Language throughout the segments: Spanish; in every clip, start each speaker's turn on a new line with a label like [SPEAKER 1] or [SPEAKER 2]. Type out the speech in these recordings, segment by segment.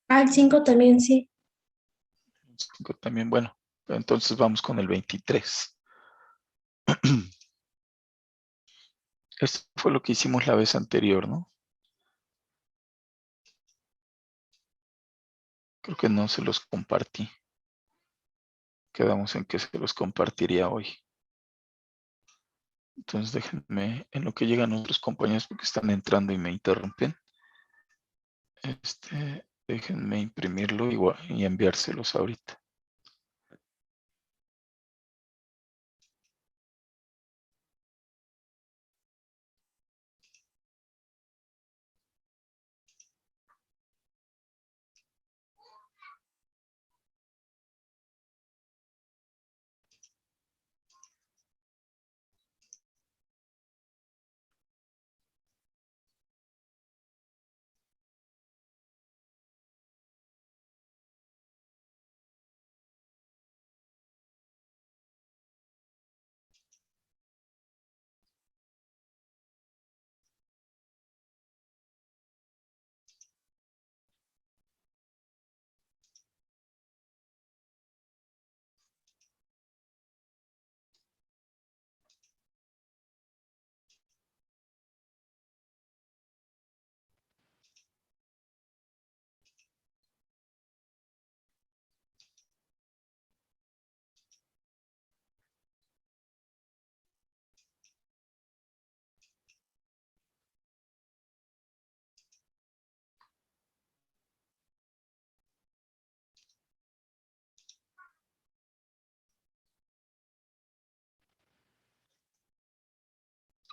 [SPEAKER 1] Ah, el 5 también, sí.
[SPEAKER 2] 5 también, bueno. Entonces vamos con el 23. Esto fue lo que hicimos la vez anterior, ¿no? Creo que no se los compartí. Quedamos en que se los compartiría hoy. Entonces déjenme, en lo que llegan otros compañeros porque están entrando y me interrumpen. Déjenme imprimirlo y enviárselos ahorita.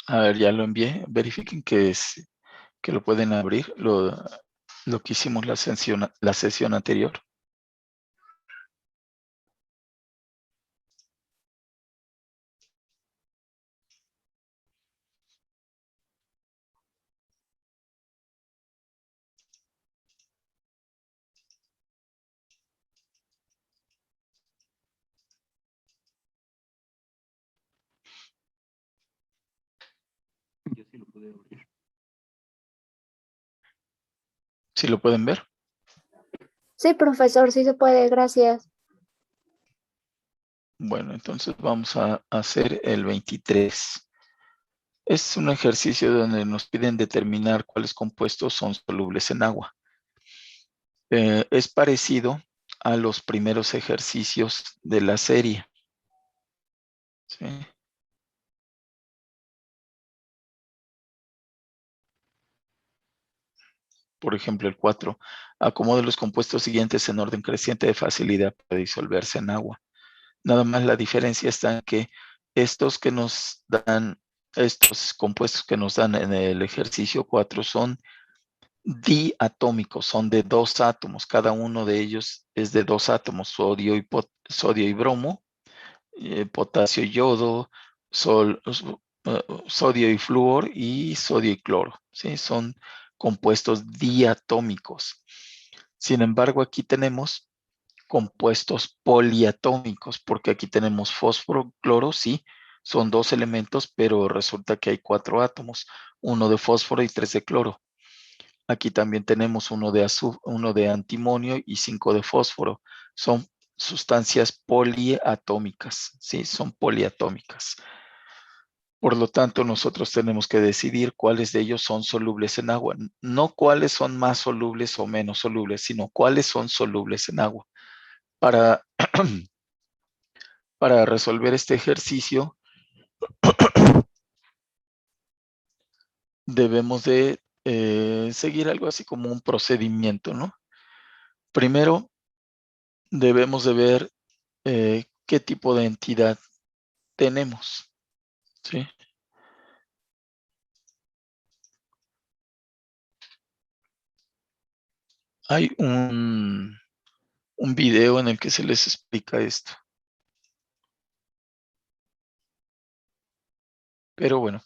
[SPEAKER 2] A ver, ya lo envié. Verifiquen que lo pueden abrir, lo que hicimos la sesión anterior.
[SPEAKER 3] Yo sí lo pude abrir.
[SPEAKER 2] ¿Sí lo pueden ver?
[SPEAKER 4] Sí, profesor, sí se puede, gracias.
[SPEAKER 2] Bueno, entonces vamos a hacer el 23. Es un ejercicio donde nos piden determinar cuáles compuestos son solubles en agua. Es parecido a los primeros ejercicios de la serie. ¿Sí? Por ejemplo, el 4. Acomode los compuestos siguientes en orden creciente de facilidad para disolverse en agua. Nada más la diferencia está en que estos compuestos que nos dan en el ejercicio 4 son diatómicos, son de 2 átomos. Cada uno de ellos es de 2 átomos, sodio y bromo, potasio y yodo, sodio y flúor y sodio y cloro. ¿Sí? Son compuestos diatómicos. Sin embargo, aquí tenemos compuestos poliatómicos, porque aquí tenemos fósforo, cloro, sí, son 2 elementos, pero resulta que hay 4 átomos, 1 de fósforo y 3 de cloro. Aquí también tenemos uno de antimonio y 5 de fósforo. Son sustancias poliatómicas, sí, son poliatómicas. Por lo tanto, nosotros tenemos que decidir cuáles de ellos son solubles en agua. No cuáles son más solubles o menos solubles, sino cuáles son solubles en agua. Para resolver este ejercicio, debemos de seguir algo así como un procedimiento, ¿no? Primero, debemos de ver qué tipo de entidad tenemos, ¿sí? Hay un video en el que se les explica esto. Pero bueno,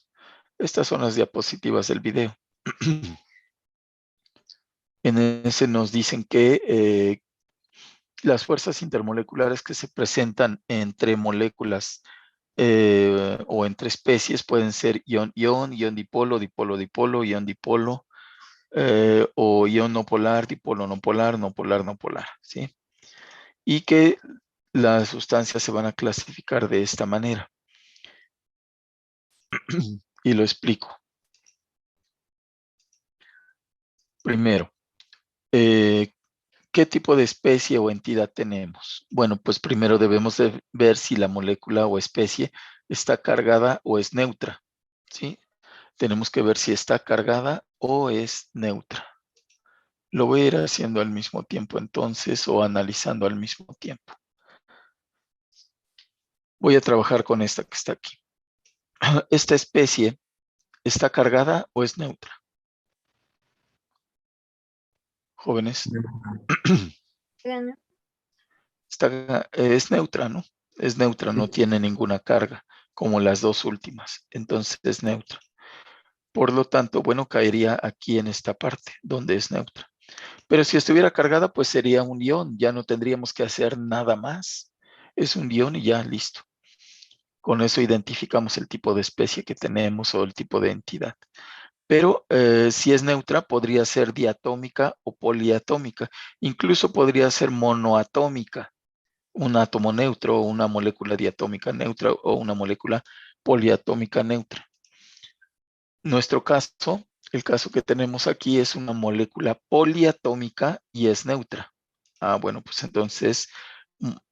[SPEAKER 2] estas son las diapositivas del video. En ese nos dicen que las fuerzas intermoleculares que se presentan entre moléculas o entre especies pueden ser ion-ion, ion-dipolo, dipolo-dipolo, ion-dipolo, o ion no polar, dipolo no polar, no polar, no polar, ¿sí? Y que las sustancias se van a clasificar de esta manera. Y lo explico. Primero, ¿qué tipo de especie o entidad tenemos? Bueno, pues primero debemos de ver si la molécula o especie está cargada o es neutra, ¿sí? Tenemos que ver si está cargada o es neutra. Lo voy a ir haciendo al mismo tiempo entonces o analizando al mismo tiempo. Voy a trabajar con esta que está aquí. ¿Esta especie está cargada o es neutra? Jóvenes. Es neutra, ¿no? Es neutra, no tiene ninguna carga, como las dos últimas. Entonces es neutra. Por lo tanto, bueno, caería aquí en esta parte, donde es neutra. Pero si estuviera cargada, pues sería un ion. Ya no tendríamos que hacer nada más. Es un ion y ya, listo. Con eso identificamos el tipo de especie que tenemos o el tipo de entidad. Pero si es neutra, podría ser diatómica o poliatómica. Incluso podría ser monoatómica, un átomo neutro o una molécula diatómica neutra o una molécula poliatómica neutra. Nuestro caso, el caso que tenemos aquí es una molécula poliatómica y es neutra. Bueno, pues entonces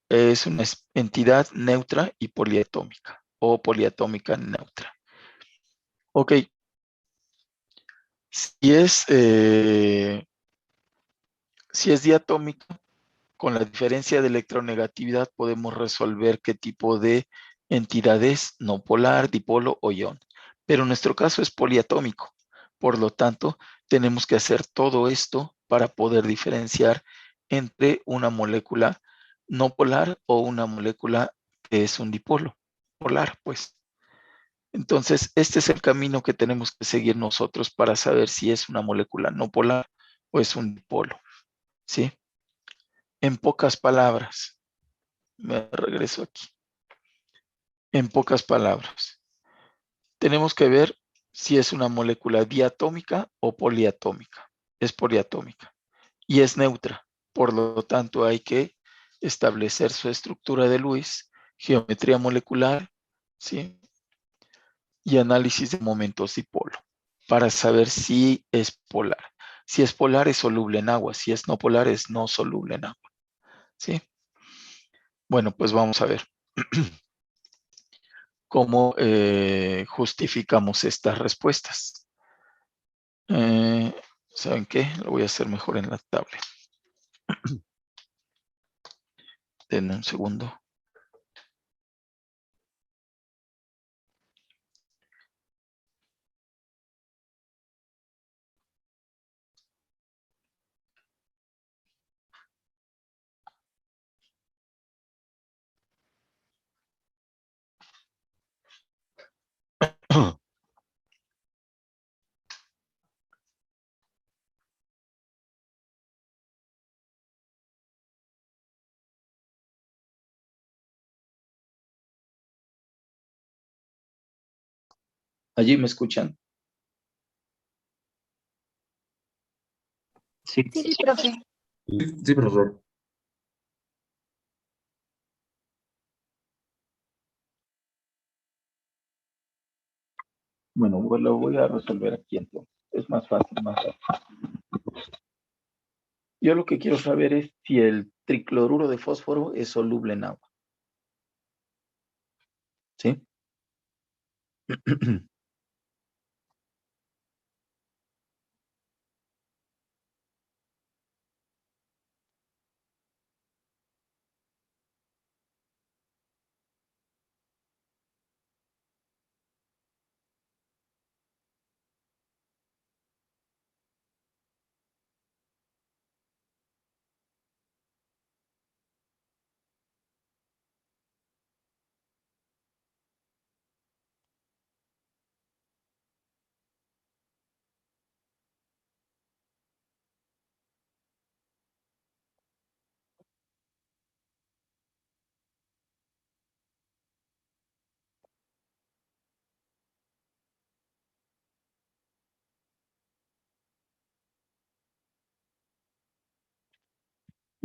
[SPEAKER 2] es una entidad neutra y poliatómica o poliatómica neutra. Ok, si es, si es diatómica, con la diferencia de electronegatividad podemos resolver qué tipo de entidad es, no polar, dipolo o ion. Pero en nuestro caso es poliatómico. Por lo tanto, tenemos que hacer todo esto para poder diferenciar entre una molécula no polar o una molécula que es un dipolo polar, pues. Entonces, este es el camino que tenemos que seguir nosotros para saber si es una molécula no polar o es un dipolo, ¿sí? En pocas palabras, me regreso aquí. En pocas palabras, tenemos que ver si es una molécula diatómica o poliatómica. Es poliatómica y es neutra. Por lo tanto, hay que establecer su estructura de Lewis, geometría molecular, ¿sí? Y análisis de momentos dipolo para saber si es polar. Si es polar, es soluble en agua. Si es no polar, es no soluble en agua, ¿sí? Bueno, pues vamos a ver. ¿Cómo justificamos estas respuestas? ¿Saben qué? Lo voy a hacer mejor en la tablet. Denme un segundo. ¿Allí me escuchan?
[SPEAKER 3] Sí,
[SPEAKER 4] Sí, profe.
[SPEAKER 1] Sí, profesor.
[SPEAKER 2] Bueno, pues lo voy a resolver aquí entonces. Es más fácil, más fácil. Yo lo que quiero saber es si el tricloruro de fósforo es soluble en agua. ¿Sí?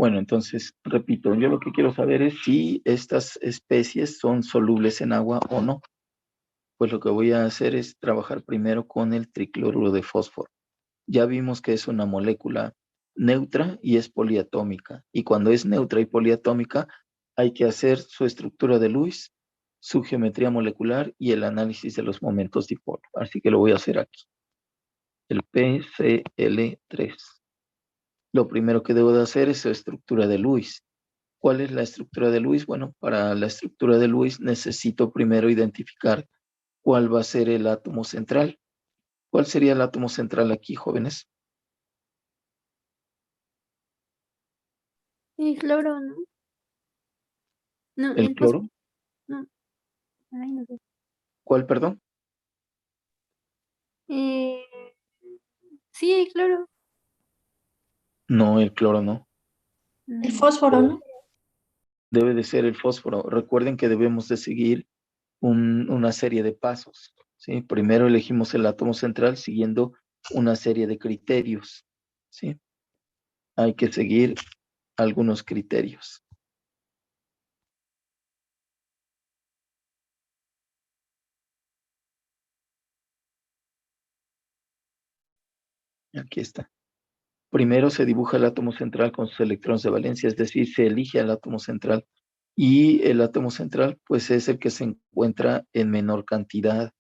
[SPEAKER 2] Bueno, entonces, repito, yo lo que quiero saber es si estas especies son solubles en agua o no. Pues lo que voy a hacer es trabajar primero con el tricloruro de fósforo. Ya vimos que es una molécula neutra y es poliatómica. Y cuando es neutra y poliatómica, hay que hacer su estructura de Lewis, su geometría molecular y el análisis de los momentos dipolo. Así que lo voy a hacer aquí. El PCl3. Lo primero que debo de hacer es su estructura de Lewis. ¿Cuál es la estructura de Lewis? Bueno, para la estructura de Lewis necesito primero identificar cuál va a ser el átomo central. ¿Cuál sería el átomo central aquí, jóvenes?
[SPEAKER 4] El cloro, ¿no? No,
[SPEAKER 2] ¿El cloro?
[SPEAKER 4] no. Ay, no sé.
[SPEAKER 2] ¿Cuál, perdón?
[SPEAKER 4] Eh, sí, el cloro.
[SPEAKER 2] No, el cloro no.
[SPEAKER 5] El fósforo, ¿no?
[SPEAKER 2] Debe de ser el fósforo. Recuerden que debemos de seguir una serie de pasos, ¿sí? Primero elegimos el átomo central siguiendo una serie de criterios, ¿sí? Hay que seguir algunos criterios. Aquí está. Primero se dibuja el átomo central con sus electrones de valencia, es decir, se elige el átomo central y el átomo central pues es el que se encuentra en menor cantidad,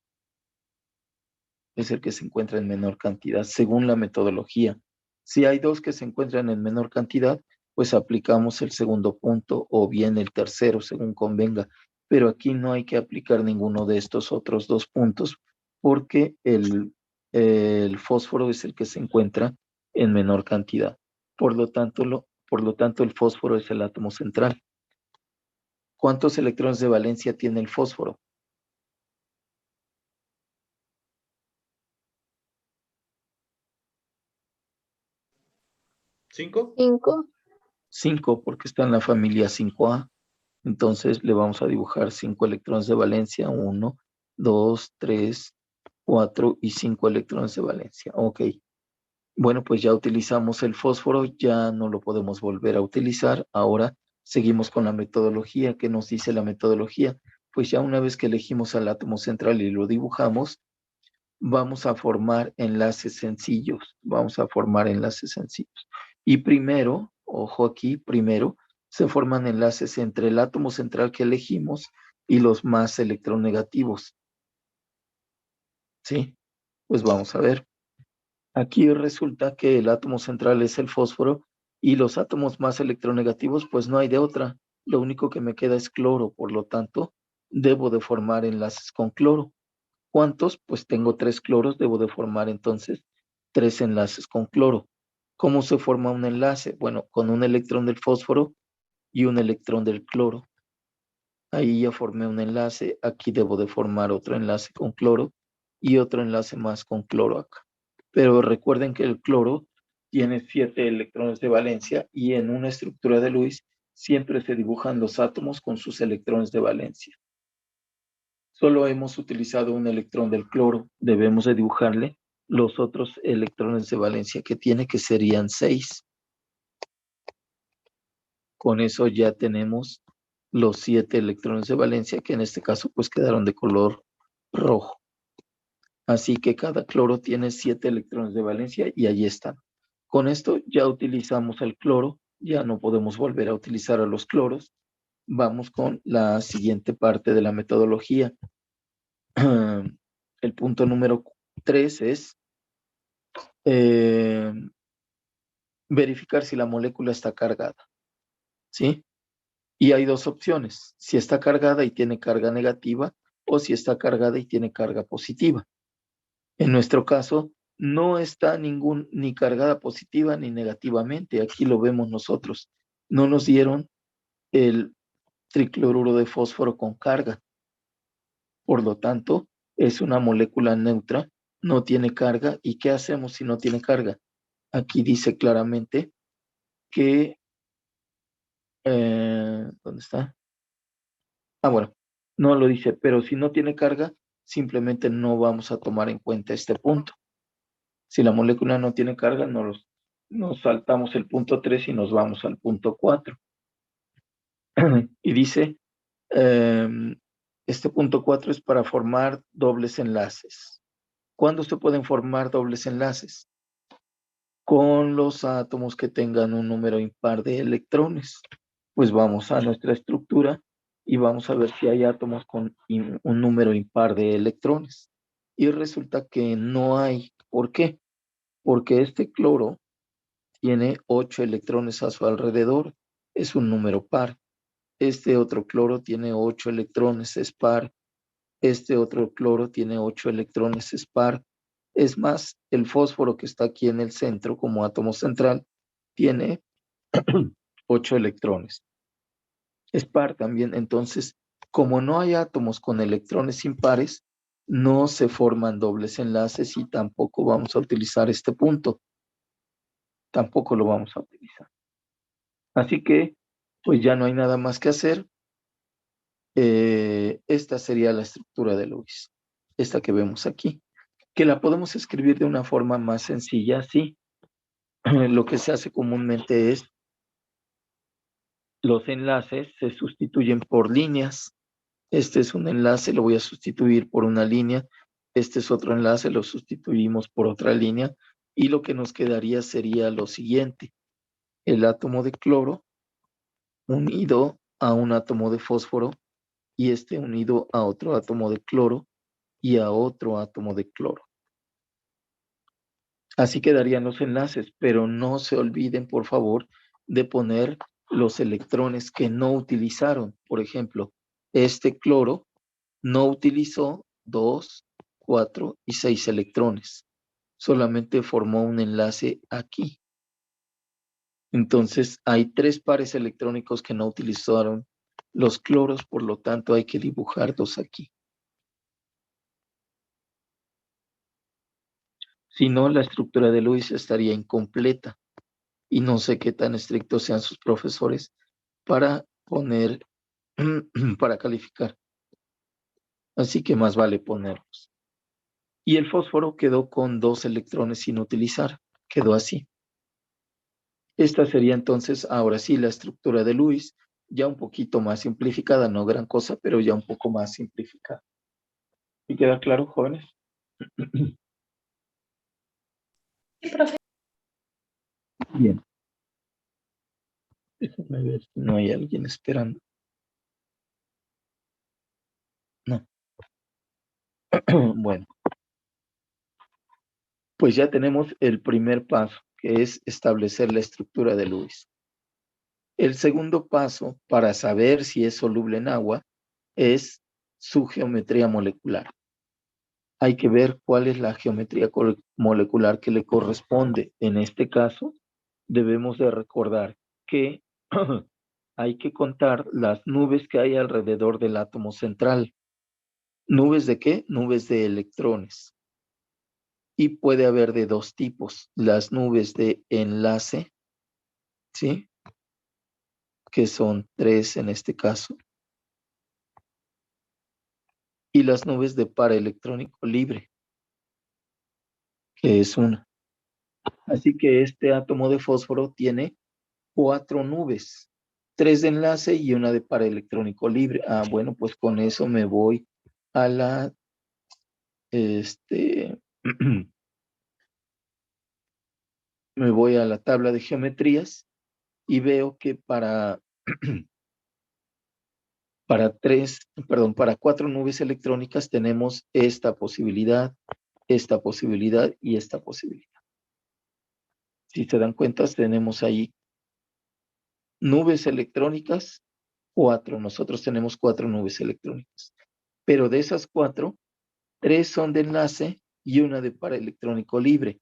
[SPEAKER 2] según la metodología. Si hay dos que se encuentran en menor cantidad, pues aplicamos el segundo punto o bien el tercero, según convenga. Pero aquí no hay que aplicar ninguno de estos otros dos puntos porque el fósforo es el que se encuentra en menor cantidad. Por lo tanto, el fósforo es el átomo central. ¿Cuántos electrones de valencia tiene el fósforo?
[SPEAKER 1] ¿5?
[SPEAKER 4] 5.
[SPEAKER 2] 5, porque está en la familia 5A. Entonces le vamos a dibujar 5 electrones de valencia, 1, 2, 3, 4 y 5 electrones de valencia. Ok. Bueno, pues ya utilizamos el fósforo, ya no lo podemos volver a utilizar. Ahora seguimos con la metodología. ¿Qué nos dice la metodología? Pues ya una vez que elegimos al átomo central y lo dibujamos, vamos a formar enlaces sencillos. Y primero, ojo aquí, primero se forman enlaces entre el átomo central que elegimos y los más electronegativos. ¿Sí? Pues vamos a ver. Aquí resulta que el átomo central es el fósforo y los átomos más electronegativos, pues no hay de otra. Lo único que me queda es cloro, por lo tanto, debo de formar enlaces con cloro. ¿Cuántos? Pues tengo 3 cloros, debo de formar entonces 3 enlaces con cloro. ¿Cómo se forma un enlace? Bueno, con un electrón del fósforo y un electrón del cloro. Ahí ya formé un enlace, aquí debo de formar otro enlace con cloro y otro enlace más con cloro acá. Pero recuerden que el cloro tiene 7 electrones de valencia y en una estructura de Lewis siempre se dibujan los átomos con sus electrones de valencia. Solo hemos utilizado un electrón del cloro, debemos de dibujarle los otros electrones de valencia que tiene, que serían 6. Con eso ya tenemos los 7 electrones de valencia, que en este caso pues quedaron de color rojo. Así que cada cloro tiene 7 electrones de valencia y allí están. Con esto ya utilizamos el cloro, ya no podemos volver a utilizar a los cloros. Vamos con la siguiente parte de la metodología. El punto número 3 es verificar si la molécula está cargada, ¿sí? Y hay dos opciones, si está cargada y tiene carga negativa o si está cargada y tiene carga positiva. En nuestro caso, no está ni cargada positiva ni negativamente, aquí lo vemos nosotros. No nos dieron el tricloruro de fósforo con carga. Por lo tanto, es una molécula neutra, no tiene carga. ¿Y qué hacemos si no tiene carga? Aquí dice claramente que, ¿dónde está? Bueno, no lo dice, pero si no tiene carga, simplemente no vamos a tomar en cuenta este punto. Si la molécula no tiene carga, no nos saltamos el punto 3 y nos vamos al punto 4. Y dice, este punto 4 es para formar dobles enlaces. ¿Cuándo se pueden formar dobles enlaces? Con los átomos que tengan un número impar de electrones. Pues vamos a nuestra estructura y vamos a ver si hay átomos con un número impar de electrones. Y resulta que no hay. ¿Por qué? Porque este cloro tiene 8 electrones a su alrededor. Es un número par. Este otro cloro tiene 8 electrones, es par. Este otro cloro tiene 8 electrones, es par. Es más, el fósforo que está aquí en el centro como átomo central tiene 8 electrones. Es par también. Entonces, como no hay átomos con electrones impares, no se forman dobles enlaces y tampoco vamos a utilizar este punto. Tampoco lo vamos a utilizar. Así que, pues ya no hay nada más que hacer. Esta sería la estructura de Lewis. Esta que vemos aquí. Que la podemos escribir de una forma más sencilla, así. Lo que se hace comúnmente es los enlaces se sustituyen por líneas. Este es un enlace, lo voy a sustituir por una línea. Este es otro enlace, lo sustituimos por otra línea. Y lo que nos quedaría sería lo siguiente. El átomo de cloro unido a un átomo de fósforo y este unido a otro átomo de cloro y a otro átomo de cloro. Así quedarían los enlaces, pero no se olviden, por favor, de poner los electrones que no utilizaron. Por ejemplo, este cloro no utilizó 2, 4 y 6 electrones. Solamente formó un enlace aquí. Entonces, hay 3 pares electrónicos que no utilizaron los cloros, por lo tanto, hay que dibujar 2 aquí. Si no, la estructura de Lewis estaría incompleta. Y no sé qué tan estrictos sean sus profesores para poner, para calificar. Así que más vale ponerlos. Y el fósforo quedó con 2 electrones sin utilizar. Quedó así. Esta sería entonces, ahora sí, la estructura de Lewis, ya un poquito más simplificada, no gran cosa, pero ya un poco más simplificada. ¿Y queda claro, jóvenes?
[SPEAKER 5] Sí, profe.
[SPEAKER 2] Bien. Déjenme ver si no hay alguien esperando. No. Bueno. Pues ya tenemos el primer paso, que es establecer la estructura de Lewis. El segundo paso, para saber si es soluble en agua, es su geometría molecular. Hay que ver cuál es la geometría molecular que le corresponde. En este caso, debemos de recordar que hay que contar las nubes que hay alrededor del átomo central. ¿Nubes de qué? Nubes de electrones. Y puede haber de 2 tipos, las nubes de enlace, ¿sí? Que son 3 en este caso, y las nubes de par electrónico libre, que es 1. Así que este átomo de fósforo tiene 4 nubes, 3 de enlace y una de par electrónico libre. Ah, bueno, pues con eso me voy a la, me voy a la tabla de geometrías y veo que para 4 nubes electrónicas tenemos esta posibilidad y esta posibilidad. Si se dan cuenta, tenemos ahí nubes electrónicas, 4. Nosotros tenemos 4 nubes electrónicas. Pero de esas 4, 3 son de enlace y una de par electrónico libre.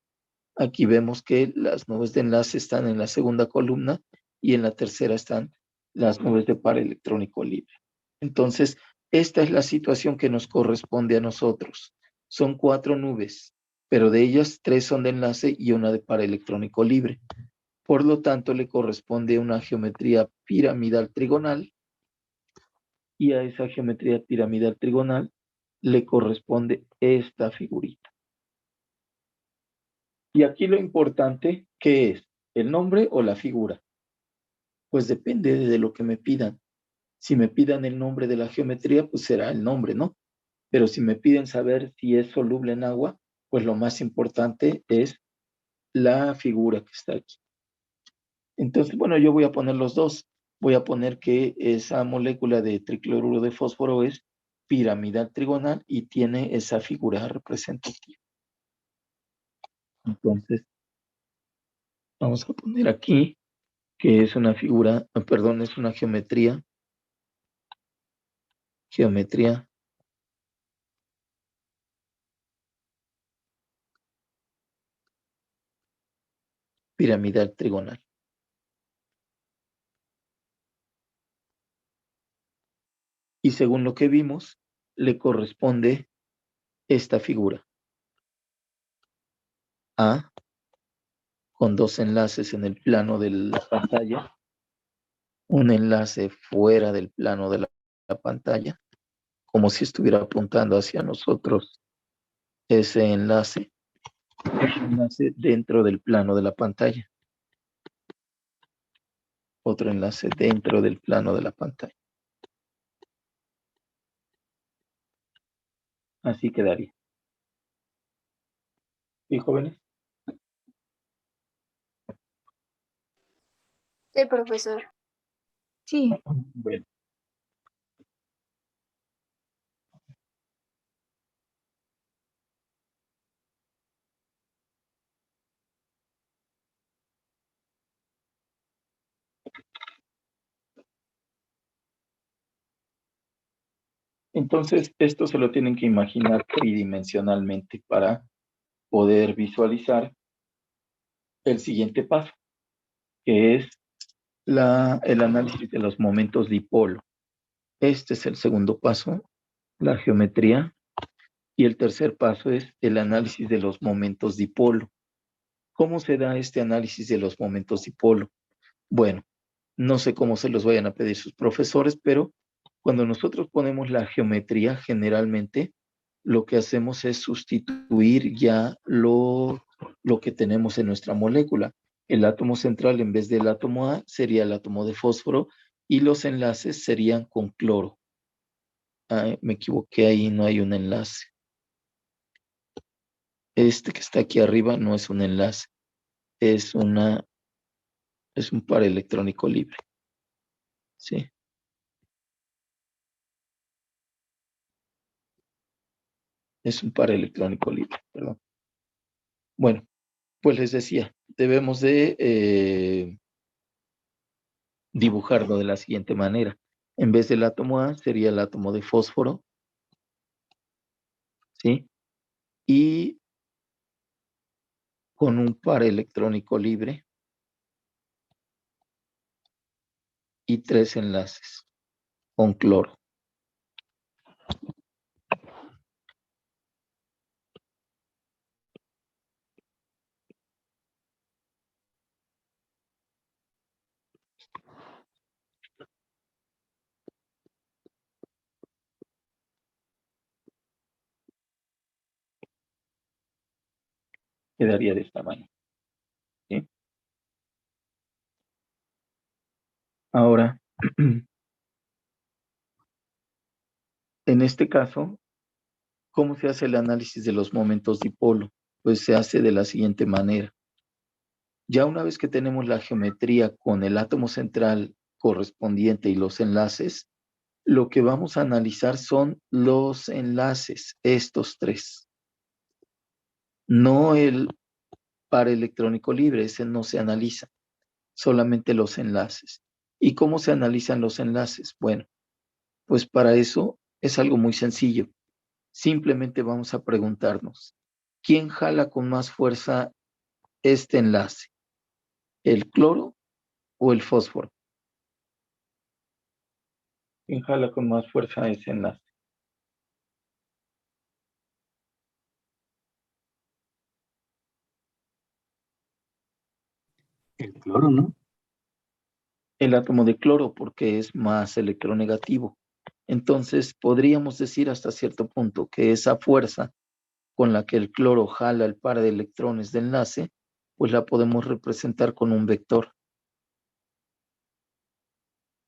[SPEAKER 2] Aquí vemos que las nubes de enlace están en la segunda columna y en la tercera están las nubes de par electrónico libre. Entonces, esta es la situación que nos corresponde a nosotros. Son 4 nubes, pero de ellas 3 son de enlace y una de par electrónico libre. Por lo tanto, le corresponde una geometría piramidal trigonal y a esa geometría piramidal trigonal le corresponde esta figurita. Y aquí lo importante, ¿qué es?
[SPEAKER 6] ¿El nombre o la figura? Pues depende de lo que me pidan. Si me pidan el nombre de la geometría, pues será el nombre, ¿no? Pero si me piden saber si es soluble en agua, pues lo más importante es la figura que está aquí. Entonces, bueno, yo voy a poner los dos. Voy a poner que esa molécula de tricloruro de fósforo es piramidal trigonal y tiene esa figura representativa. Entonces, vamos a poner aquí que es una figura, perdón, es una geometría piramidal trigonal. Y según lo que vimos, le corresponde esta figura. A, con dos enlaces en el plano de la pantalla, un enlace fuera del plano de la pantalla, como si estuviera apuntando hacia nosotros ese enlace dentro del plano de la pantalla. Otro enlace dentro del plano de la pantalla. Así quedaría. ¿Sí, jóvenes?
[SPEAKER 4] Sí, profesor.
[SPEAKER 5] Sí.
[SPEAKER 6] Bueno. Entonces, esto se lo tienen que imaginar tridimensionalmente para poder visualizar el siguiente paso, que es el análisis de los momentos dipolo. Este es el segundo paso, la geometría, y el tercer paso es el análisis de los momentos dipolo. ¿Cómo se da este análisis de los momentos dipolo? Bueno, no sé cómo se los vayan a pedir sus profesores, pero cuando nosotros ponemos la geometría, generalmente lo que hacemos es sustituir ya lo que tenemos en nuestra molécula. El átomo central en vez del átomo A sería el átomo de fósforo y los enlaces serían con cloro. Me equivoqué, ahí no hay un enlace. Este que está aquí arriba no es un enlace, es un par electrónico libre. ¿Sí? Es un par electrónico libre, perdón. Bueno, pues les decía, debemos de dibujarlo de la siguiente manera. En vez del átomo A sería el átomo de fósforo, ¿sí? Y con un par electrónico libre y 3 enlaces con cloro. Quedaría de esta manera, ¿sí? Ahora, en este caso, ¿cómo se hace el análisis de los momentos dipolo? Pues se hace de la siguiente manera. Ya una vez que tenemos la geometría con el átomo central correspondiente y los enlaces, lo que vamos a analizar son los enlaces, estos 3. No el par electrónico libre, ese no se analiza, solamente los enlaces. ¿Y cómo se analizan los enlaces? Bueno, pues para eso es algo muy sencillo. Simplemente vamos a preguntarnos, ¿quién jala con más fuerza este enlace? ¿El cloro o el fósforo? ¿Quién jala con más fuerza ese enlace?
[SPEAKER 3] El cloro, ¿no?
[SPEAKER 6] El átomo de cloro, porque es más electronegativo. Entonces, podríamos decir hasta cierto punto que esa fuerza con la que el cloro jala el par de electrones de enlace pues la podemos representar con un vector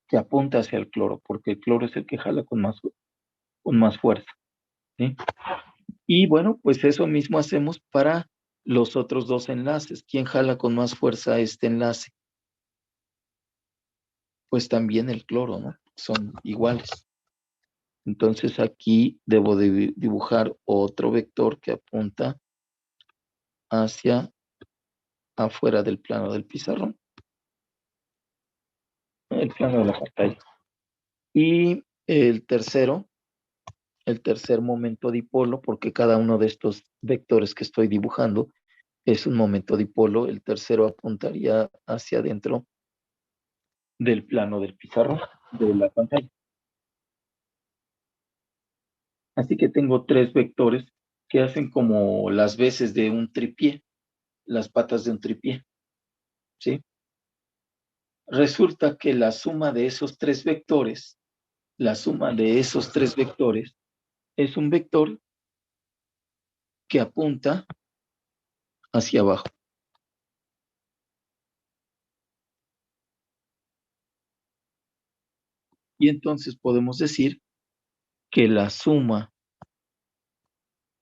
[SPEAKER 6] que apunta hacia el cloro, porque el cloro es el que jala con más fuerza, ¿sí? Y bueno, pues eso mismo hacemos para los otros dos enlaces. ¿Quién jala con más fuerza este enlace? Pues también el cloro, ¿no? Son iguales. Entonces aquí debo de dibujar otro vector que apunta hacia afuera del plano del pizarrón, el plano de la pantalla. Y el tercer momento dipolo, porque cada uno de estos vectores que estoy dibujando es un momento dipolo, el tercero apuntaría hacia adentro del plano del pizarrón, de la pantalla. Así que tengo tres vectores que hacen como las veces de un tripié, las patas de un tripié, ¿sí? Resulta que la suma de esos tres vectores, es un vector que apunta hacia abajo. Y entonces podemos decir que la suma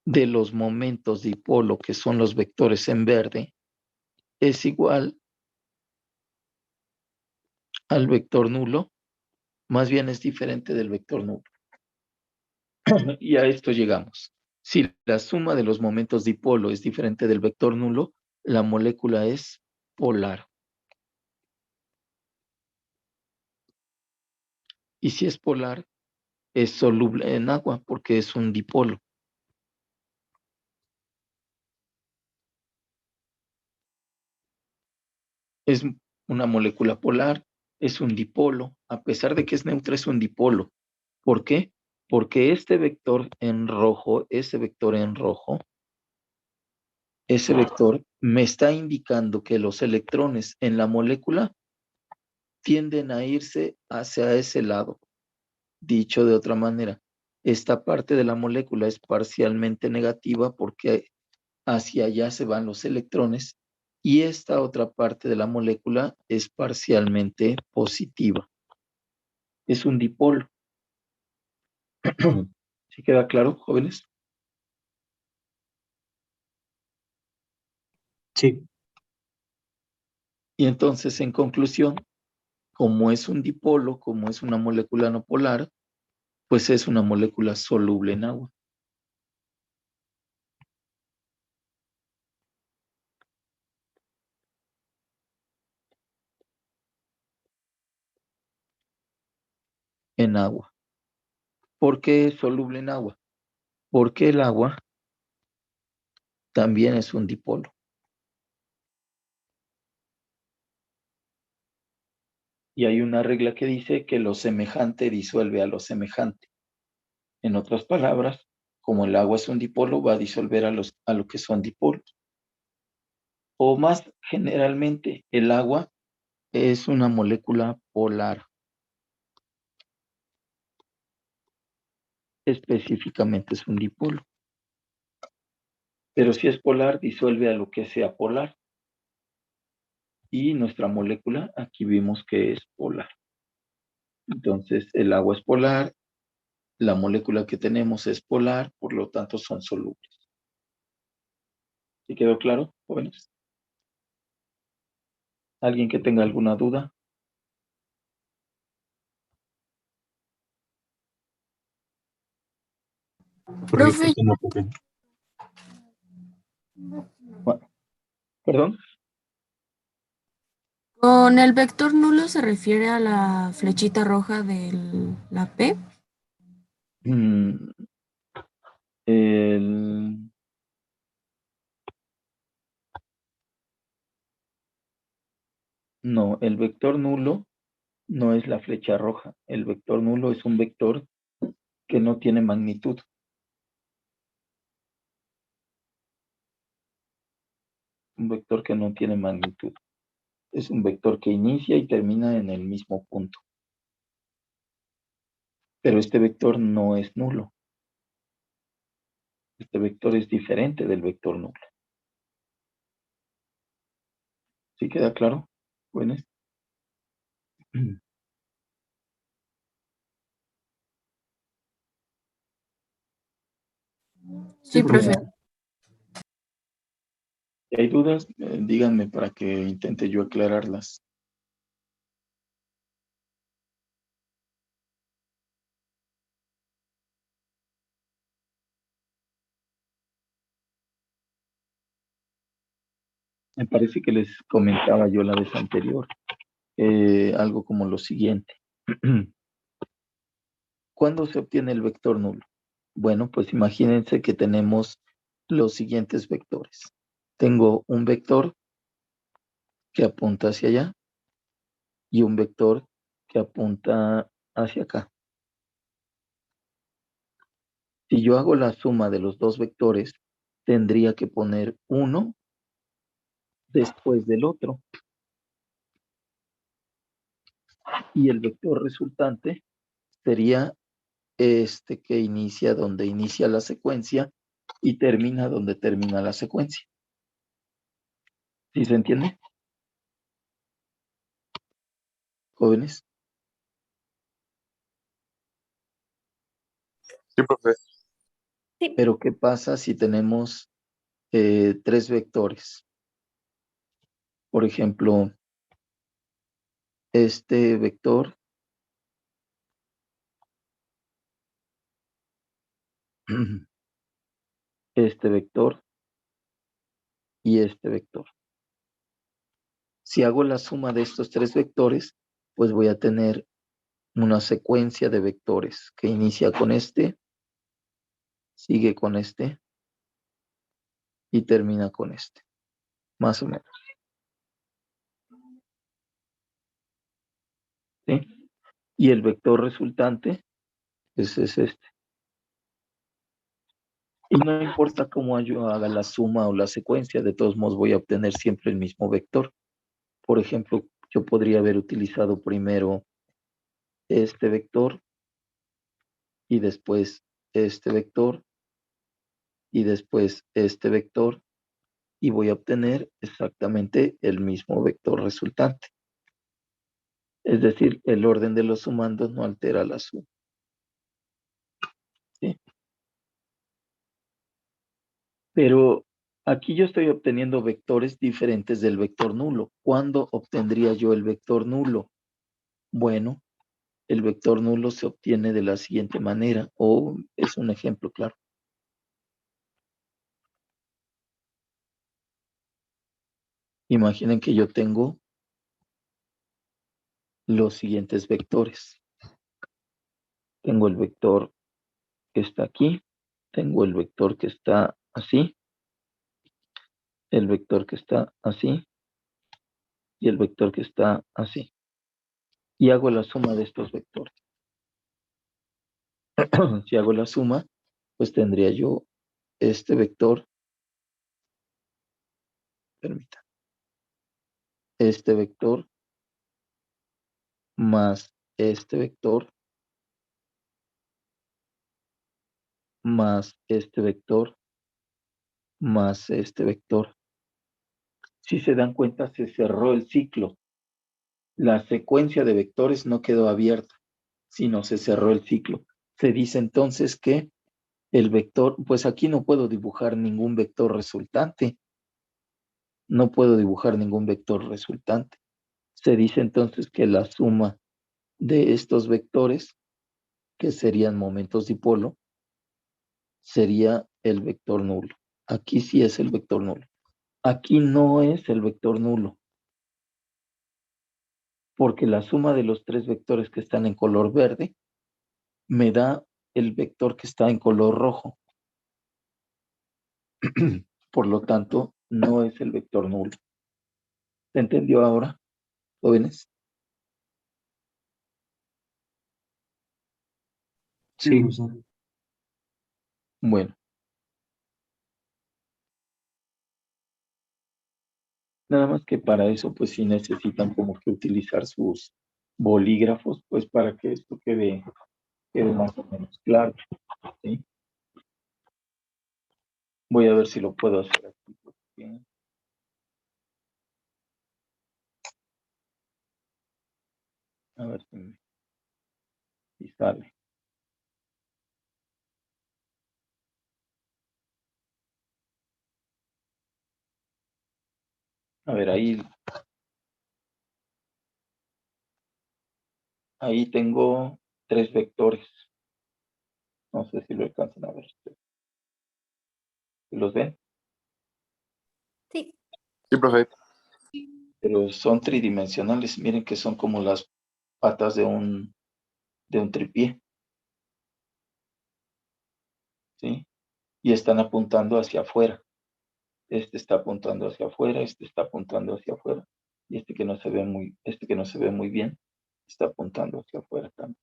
[SPEAKER 6] de los momentos dipolo, que son los vectores en verde, es igual al vector nulo, más bien es diferente del vector nulo. Y a esto llegamos. Si la suma de los momentos dipolo es diferente del vector nulo, la molécula es polar. Y si es polar, es soluble en agua porque es un dipolo. Es una molécula polar, es un dipolo, a pesar de que es neutra, es un dipolo. ¿Por qué? Porque ese vector en rojo me está indicando que los electrones en la molécula tienden a irse hacia ese lado. Dicho de otra manera, esta parte de la molécula es parcialmente negativa porque hacia allá se van los electrones y esta otra parte de la molécula es parcialmente positiva. Es un dipolo. ¿Sí queda claro, jóvenes?
[SPEAKER 3] Sí.
[SPEAKER 6] Y entonces, en conclusión, como es un dipolo, como es una molécula no polar, pues es una molécula soluble en agua. En agua. ¿Por qué es soluble en agua? Porque el agua también es un dipolo. Y hay una regla que dice que lo semejante disuelve a lo semejante. En otras palabras, como el agua es un dipolo, va a disolver a lo que son dipolos. O más generalmente, el agua es una molécula polar. Específicamente es un dipolo. Pero si es polar, disuelve a lo que sea polar. Y nuestra molécula, aquí vimos que es polar. Entonces, el agua es polar, la molécula que tenemos es polar, por lo tanto son solubles. ¿Sí quedó claro, jóvenes? ¿Alguien que tenga alguna duda?
[SPEAKER 4] Profe,
[SPEAKER 3] No, profe.
[SPEAKER 6] Bueno, ¿perdón?
[SPEAKER 7] Con el vector nulo se refiere a la flechita roja de la P.
[SPEAKER 6] Mm, el- No, el vector nulo no es la flecha roja. El vector nulo es un vector que no tiene magnitud. Un vector que no tiene magnitud. Es un vector que inicia y termina en el mismo punto. Pero este vector no es nulo. Este vector es diferente del vector nulo. ¿Sí queda claro? Bueno.
[SPEAKER 7] Sí, profe.
[SPEAKER 6] Si hay dudas, díganme para que intente yo aclararlas. Me parece que les comentaba yo la vez anterior, algo como lo siguiente. ¿Cuándo se obtiene el vector nulo? Bueno, pues imagínense que tenemos los siguientes vectores. Tengo un vector que apunta hacia allá y un vector que apunta hacia acá. Si yo hago la suma de los dos vectores, tendría que poner uno después del otro. Y el vector resultante sería este que inicia donde inicia la secuencia y termina donde termina la secuencia. ¿Sí se entiende? Jóvenes.
[SPEAKER 1] Sí, profe.
[SPEAKER 6] Pero ¿qué pasa si tenemos tres vectores? Por ejemplo, este vector, este vector y este vector. Si hago la suma de estos tres vectores, pues voy a tener una secuencia de vectores que inicia con este, sigue con este y termina con este, más o menos. ¿Sí? Y el vector resultante, pues es este. Y no importa cómo yo haga la suma o la secuencia, de todos modos voy a obtener siempre el mismo vector. Por ejemplo, yo podría haber utilizado primero este vector y después este vector y después este vector y voy a obtener exactamente el mismo vector resultante. Es decir, el orden de los sumandos no altera la suma. ¿Sí? Pero aquí yo estoy obteniendo vectores diferentes del vector nulo. ¿Cuándo obtendría yo el vector nulo? Bueno, el vector nulo se obtiene de la siguiente manera, o es un ejemplo, claro. Imaginen que yo tengo los siguientes vectores. Tengo el vector que está aquí, tengo el vector que está así, el vector que está así y el vector que está así. Y hago la suma de estos vectores. Si hago la suma, pues tendría yo este vector, permita, este vector más este vector más este vector más este vector. Si se dan cuenta, se cerró el ciclo. La secuencia de vectores no quedó abierta, sino se cerró el ciclo. Se dice entonces que el vector, pues aquí no puedo dibujar ningún vector resultante. No puedo dibujar ningún vector resultante. Se dice entonces que la suma de estos vectores, que serían momentos dipolo, sería el vector nulo. Aquí sí es el vector nulo. Aquí no es el vector nulo, porque la suma de los tres vectores que están en color verde me da el vector que está en color rojo. Por lo tanto, no es el vector nulo. ¿Se entendió ahora, jóvenes?
[SPEAKER 1] Sí, profesor.
[SPEAKER 6] Bueno. Nada más que para eso, pues sí necesitan como que utilizar sus bolígrafos, pues para que esto quede más o menos claro, ¿sí? Voy a ver si lo puedo hacer aquí. Porque A ver si sale. A ver, ahí tengo 3 vectores. No sé si lo alcanzan a ver. ¿Los ven?
[SPEAKER 4] Sí.
[SPEAKER 1] Sí, profe.
[SPEAKER 6] Pero son tridimensionales. Miren que son como las patas de un tripié. ¿Sí? Y están apuntando hacia afuera. Este está apuntando hacia afuera, este está apuntando hacia afuera. Y este que no se ve muy bien, está apuntando hacia afuera también.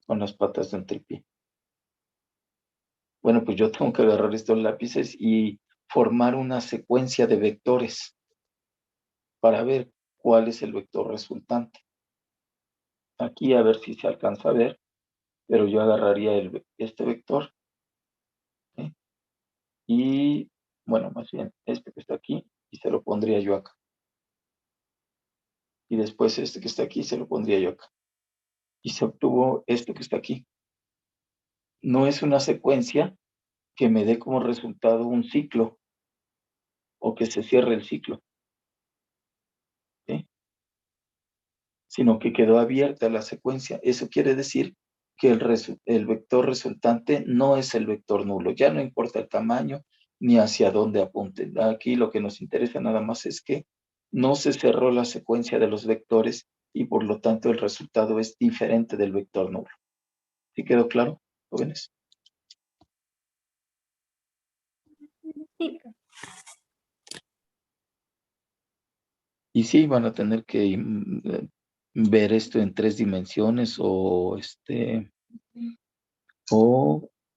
[SPEAKER 6] Son las patas de un tripié. Bueno, pues yo tengo que agarrar estos lápices y formar una secuencia de vectores para ver cuál es el vector resultante. Aquí a ver si se alcanza a ver, pero yo agarraría este vector, ¿sí? Y, bueno, más bien este que está aquí, y se lo pondría yo acá. Y después este que está aquí, se lo pondría yo acá. Y se obtuvo esto que está aquí. No es una secuencia que me dé como resultado un ciclo o que se cierre el ciclo, ¿sí? Sino que quedó abierta la secuencia. Eso quiere decir que el vector resultante no es el vector nulo. Ya no importa el tamaño ni hacia dónde apunte. Aquí lo que nos interesa nada más es que no se cerró la secuencia de los vectores y por lo tanto el resultado es diferente del vector nulo. ¿Sí quedó claro, jóvenes?
[SPEAKER 4] Sí.
[SPEAKER 6] Y sí, van a tener que ver esto en 3 dimensiones o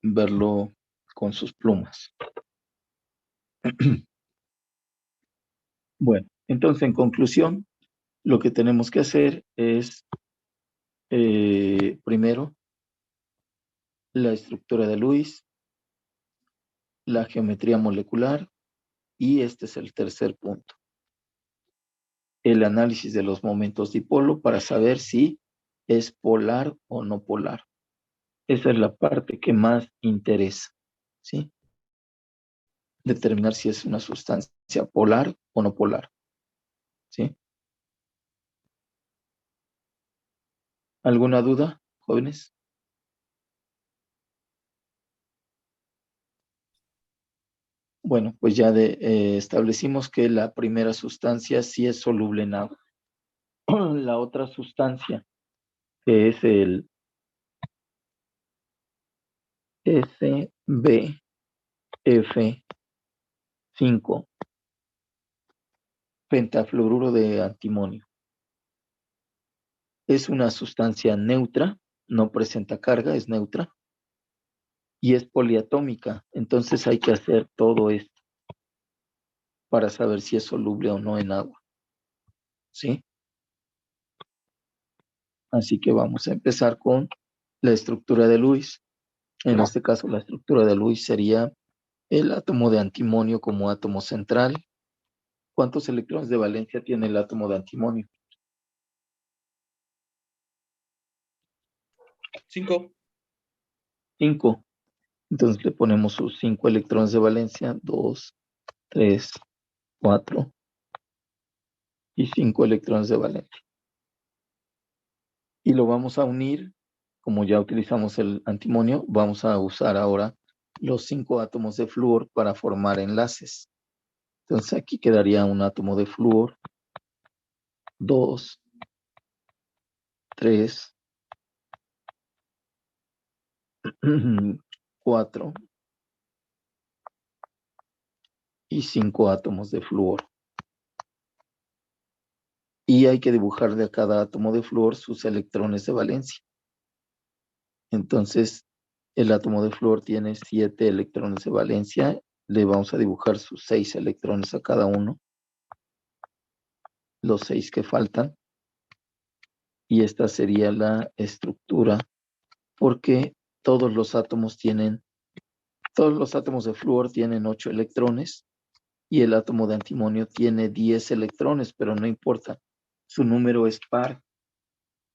[SPEAKER 6] verlo con sus plumas. Bueno, entonces en conclusión, lo que tenemos que hacer es primero la estructura de Lewis, la geometría molecular y este es el tercer punto. El análisis de los momentos dipolo para saber si es polar o no polar. Esa es la parte que más interesa, ¿sí? Determinar si es una sustancia polar o no polar, ¿sí? ¿Alguna duda, jóvenes? Bueno, pues ya establecimos que la primera sustancia sí es soluble en agua. La otra sustancia, que es el SbF5, pentafluoruro de antimonio. Es una sustancia neutra, no presenta carga, es neutra, y es poliatómica. Entonces hay que hacer todo esto para saber si es soluble o no en agua, ¿sí? Así que vamos a empezar con la estructura de Lewis. En este caso, la estructura de Lewis sería el átomo de antimonio como átomo central. ¿Cuántos electrones de valencia tiene el átomo de antimonio?
[SPEAKER 1] 5.
[SPEAKER 6] 5. Entonces le ponemos sus 5 electrones de valencia, 2, 3, 4 y 5 electrones de valencia. Y lo vamos a unir, como ya utilizamos el antimonio, vamos a usar ahora los 5 átomos de flúor para formar enlaces. Entonces aquí quedaría un átomo de flúor, 2, 3, 4 y 5 átomos de flúor. Y hay que dibujar de cada átomo de flúor sus electrones de valencia. Entonces, el átomo de flúor tiene 7 electrones de valencia. Le vamos a dibujar sus 6 electrones a cada uno. Los 6 que faltan. Y esta sería la estructura, porque todos los átomos de flúor tienen 8 electrones y el átomo de antimonio tiene 10 electrones, pero no importa. Su número es par.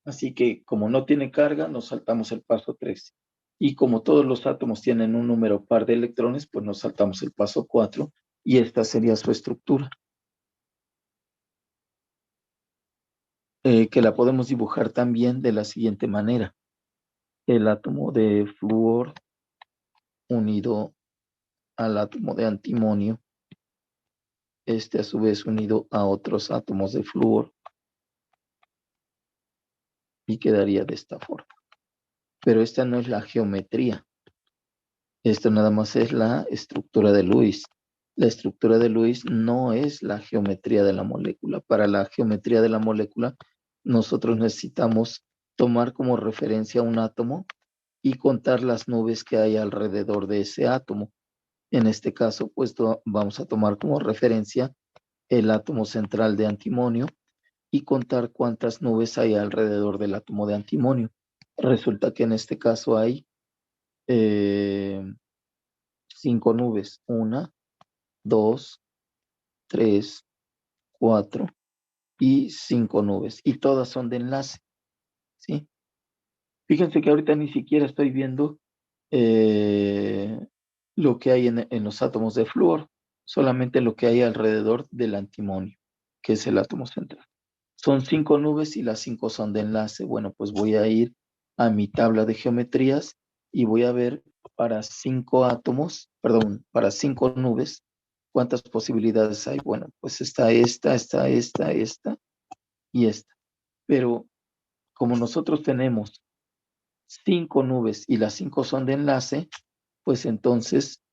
[SPEAKER 6] Así que como no tiene carga, nos saltamos el paso 3. Y como todos los átomos tienen un número par de electrones, pues nos saltamos el paso 4 y esta sería su estructura. Que la podemos dibujar también de la siguiente manera. El átomo de flúor unido al átomo de antimonio, a su vez unido a otros átomos de flúor, y quedaría de esta forma. Pero esta no es la geometría. Esto nada más es la estructura de Lewis. La estructura de Lewis no es la geometría de la molécula. Para la geometría de la molécula, nosotros necesitamos tomar como referencia un átomo y contar las nubes que hay alrededor de ese átomo. En este caso, pues vamos a tomar como referencia el átomo central de antimonio y contar cuántas nubes hay alrededor del átomo de antimonio. Resulta que en este caso hay 5 nubes. 1, 2, 3, 4 y 5 nubes. Y todas son de enlace. ¿Sí? Fíjense que ahorita ni siquiera estoy viendo lo que hay en los átomos de flúor, solamente lo que hay alrededor del antimonio, que es el átomo central. Son 5 nubes y las 5 son de enlace. Bueno, pues voy a ir a mi tabla de geometrías y voy a ver para 5 átomos, perdón, para 5 nubes, ¿cuántas posibilidades hay? Bueno, pues está esta y esta. Pero como nosotros tenemos 5 nubes y las 5 son de enlace, pues entonces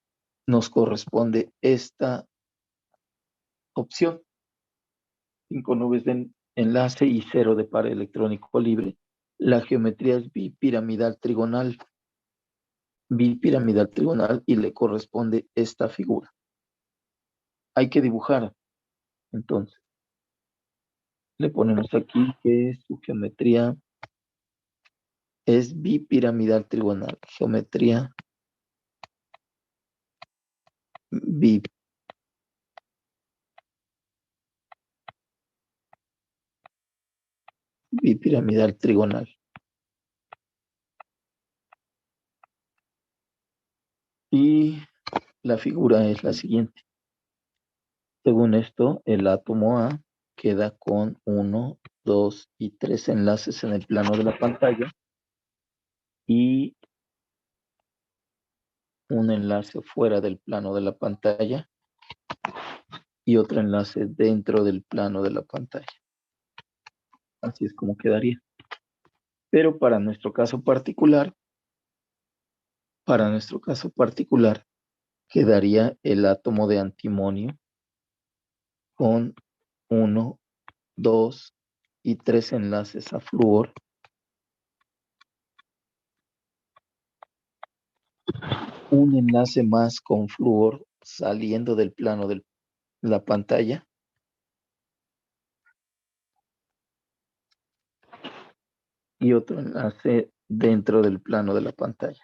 [SPEAKER 6] nos corresponde esta opción. 5 nubes de enlace y 0 de par electrónico libre. La geometría es bipiramidal trigonal. Bipiramidal trigonal y le corresponde esta figura. Hay que dibujar. Entonces, le ponemos aquí que su geometría es bipiramidal trigonal. Geometría bipiramidal trigonal. Y la figura es la siguiente. Según esto, el átomo A queda con 1, 2 y 3 enlaces en el plano de la pantalla y un enlace fuera del plano de la pantalla y otro enlace dentro del plano de la pantalla. Así es como quedaría. Pero para nuestro caso particular, quedaría el átomo de antimonio con 1, 2 y 3 enlaces a flúor. Un enlace más con flúor saliendo del plano de la pantalla. Y otro enlace dentro del plano de la pantalla.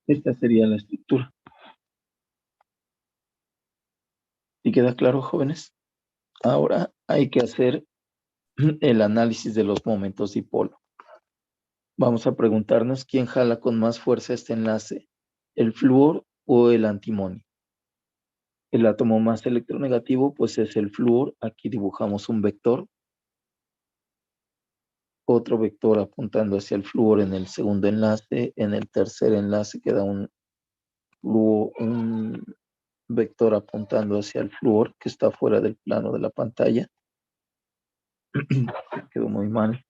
[SPEAKER 6] Esta sería la estructura. ¿Y queda claro, jóvenes? Ahora hay que hacer el análisis de los momentos dipolo. Vamos a preguntarnos quién jala con más fuerza este enlace, el flúor o el antimonio. El átomo más electronegativo pues es el flúor. Aquí dibujamos un vector. Otro vector apuntando hacia el flúor en el segundo enlace. En el tercer enlace queda un vector apuntando hacia el flúor que está fuera del plano de la pantalla. Quedó muy mal.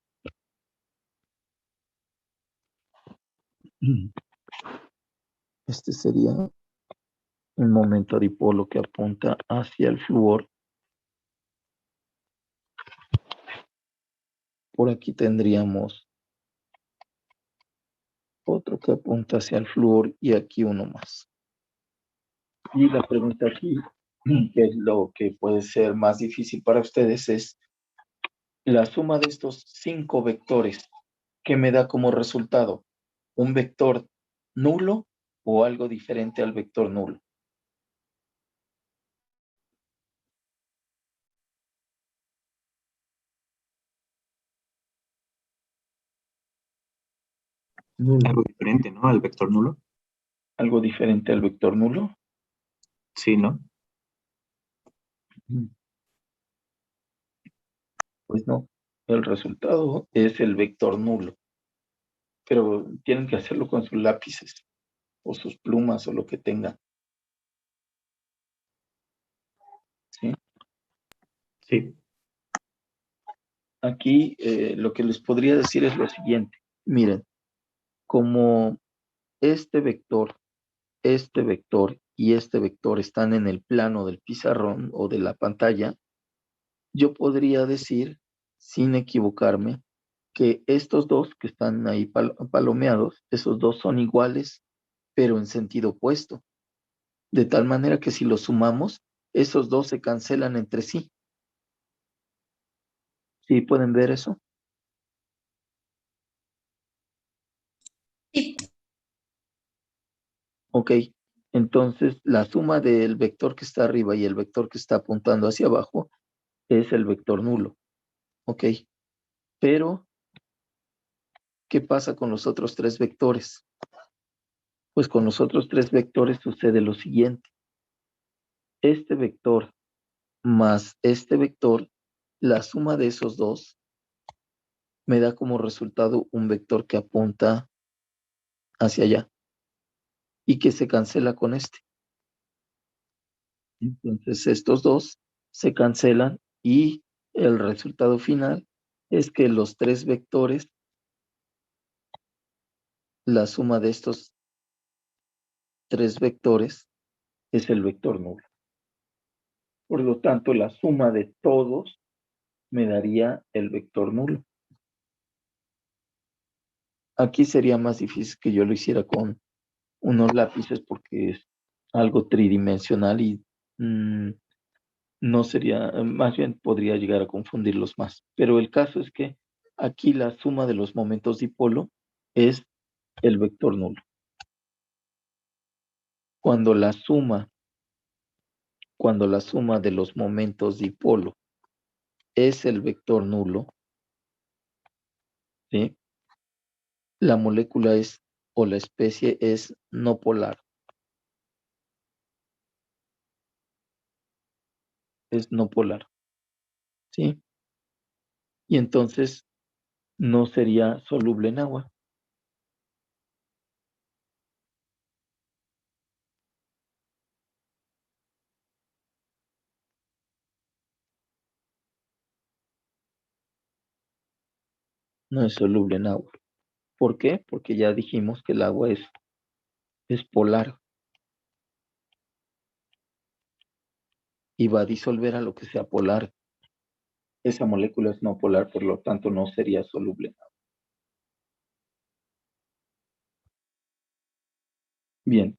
[SPEAKER 6] Este sería un momento dipolo que apunta hacia el flúor. Por aquí tendríamos otro que apunta hacia el flúor y aquí uno más. Y la pregunta aquí, que es lo que puede ser más difícil para ustedes, es la suma de estos 5 vectores ¿qué me da como resultado? ¿Un vector nulo o algo diferente al vector nulo?
[SPEAKER 3] Algo diferente, ¿no? Al vector nulo.
[SPEAKER 6] ¿Algo diferente al vector nulo?
[SPEAKER 3] Sí, ¿no?
[SPEAKER 6] Pues no, el resultado es el vector nulo, pero tienen que hacerlo con sus lápices o sus plumas o lo que tengan. ¿Sí?
[SPEAKER 3] Sí.
[SPEAKER 6] Aquí lo que les podría decir es lo siguiente. Miren, como este vector y este vector están en el plano del pizarrón o de la pantalla, yo podría decir, sin equivocarme, que estos dos que están ahí palomeados, esos dos son iguales, pero en sentido opuesto. De tal manera que si los sumamos, esos dos se cancelan entre sí. ¿Sí pueden ver eso?
[SPEAKER 5] Sí.
[SPEAKER 6] Ok. Entonces, la suma del vector que está arriba y el vector que está apuntando hacia abajo es el vector nulo. Ok. Pero, ¿qué pasa con los otros tres vectores? Pues con los otros tres vectores sucede lo siguiente. Este vector más este vector, la suma de esos dos me da como resultado un vector que apunta hacia allá y que se cancela con este. Entonces estos dos se cancelan y el resultado final es que los tres vectores, la suma de estos tres vectores es el vector nulo. Por lo tanto, la suma de todos me daría el vector nulo. Aquí sería más difícil que yo lo hiciera con unos lápices porque es algo tridimensional y no sería, más bien podría llegar a confundirlos más. Pero el caso es que aquí la suma de los momentos dipolo es el vector nulo. Cuando la suma de los momentos dipolo es el vector nulo, ¿sí? La molécula es, o la especie es no polar. Es no polar, ¿sí? Y entonces no sería soluble en agua. No es soluble en agua. ¿Por qué? Porque ya dijimos que el agua es polar y va a disolver a lo que sea polar. Esa molécula es no polar, por lo tanto no sería soluble en agua. Bien,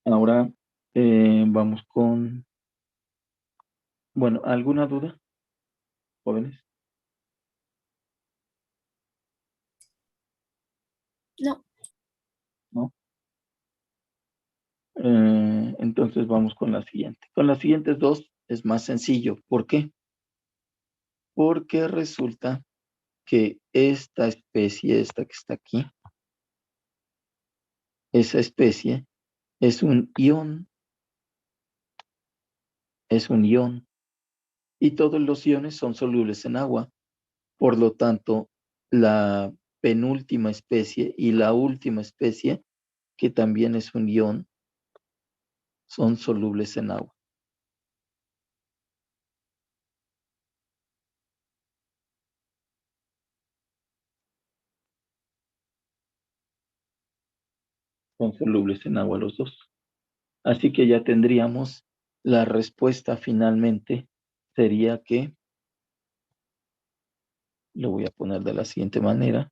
[SPEAKER 6] ahora vamos con, bueno, ¿alguna duda, jóvenes?
[SPEAKER 5] No.
[SPEAKER 6] ¿No? Entonces vamos con la siguiente. Con las siguientes dos es más sencillo. ¿Por qué? Porque resulta que esta especie, esta que está aquí, esa especie es un ion, y todos los iones son solubles en agua. Por lo tanto, la penúltima especie y la última especie, que también es un ion, son solubles en agua. Son solubles en agua los dos. Así que ya tendríamos la respuesta finalmente, sería que, lo voy a poner de la siguiente manera.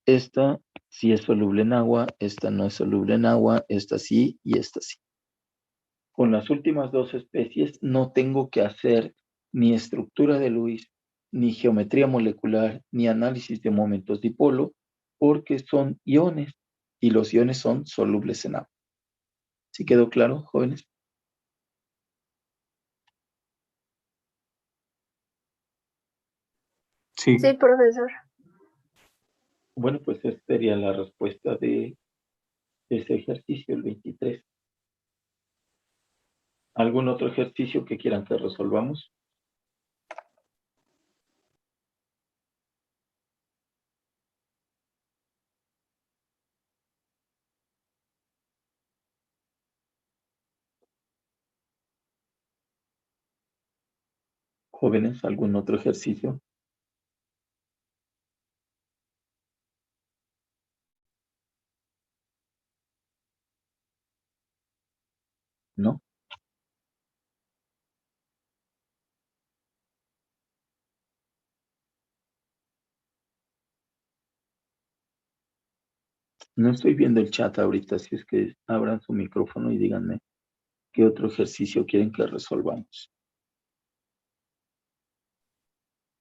[SPEAKER 6] Esta sí es soluble en agua, esta no es soluble en agua, esta sí y esta sí. Con las últimas dos especies no tengo que hacer ni estructura de Lewis, ni geometría molecular, ni análisis de momentos dipolo, porque son iones y los iones son solubles en agua. ¿Sí quedó claro, jóvenes?
[SPEAKER 3] Sí.
[SPEAKER 4] Sí, profesor.
[SPEAKER 6] Bueno, pues esta sería la respuesta de ese ejercicio, el 23. ¿Algún otro ejercicio que quieran que resolvamos? Jóvenes, ¿algún otro ejercicio? ¿No? No estoy viendo el chat ahorita, así es que abran su micrófono y díganme qué otro ejercicio quieren que resolvamos.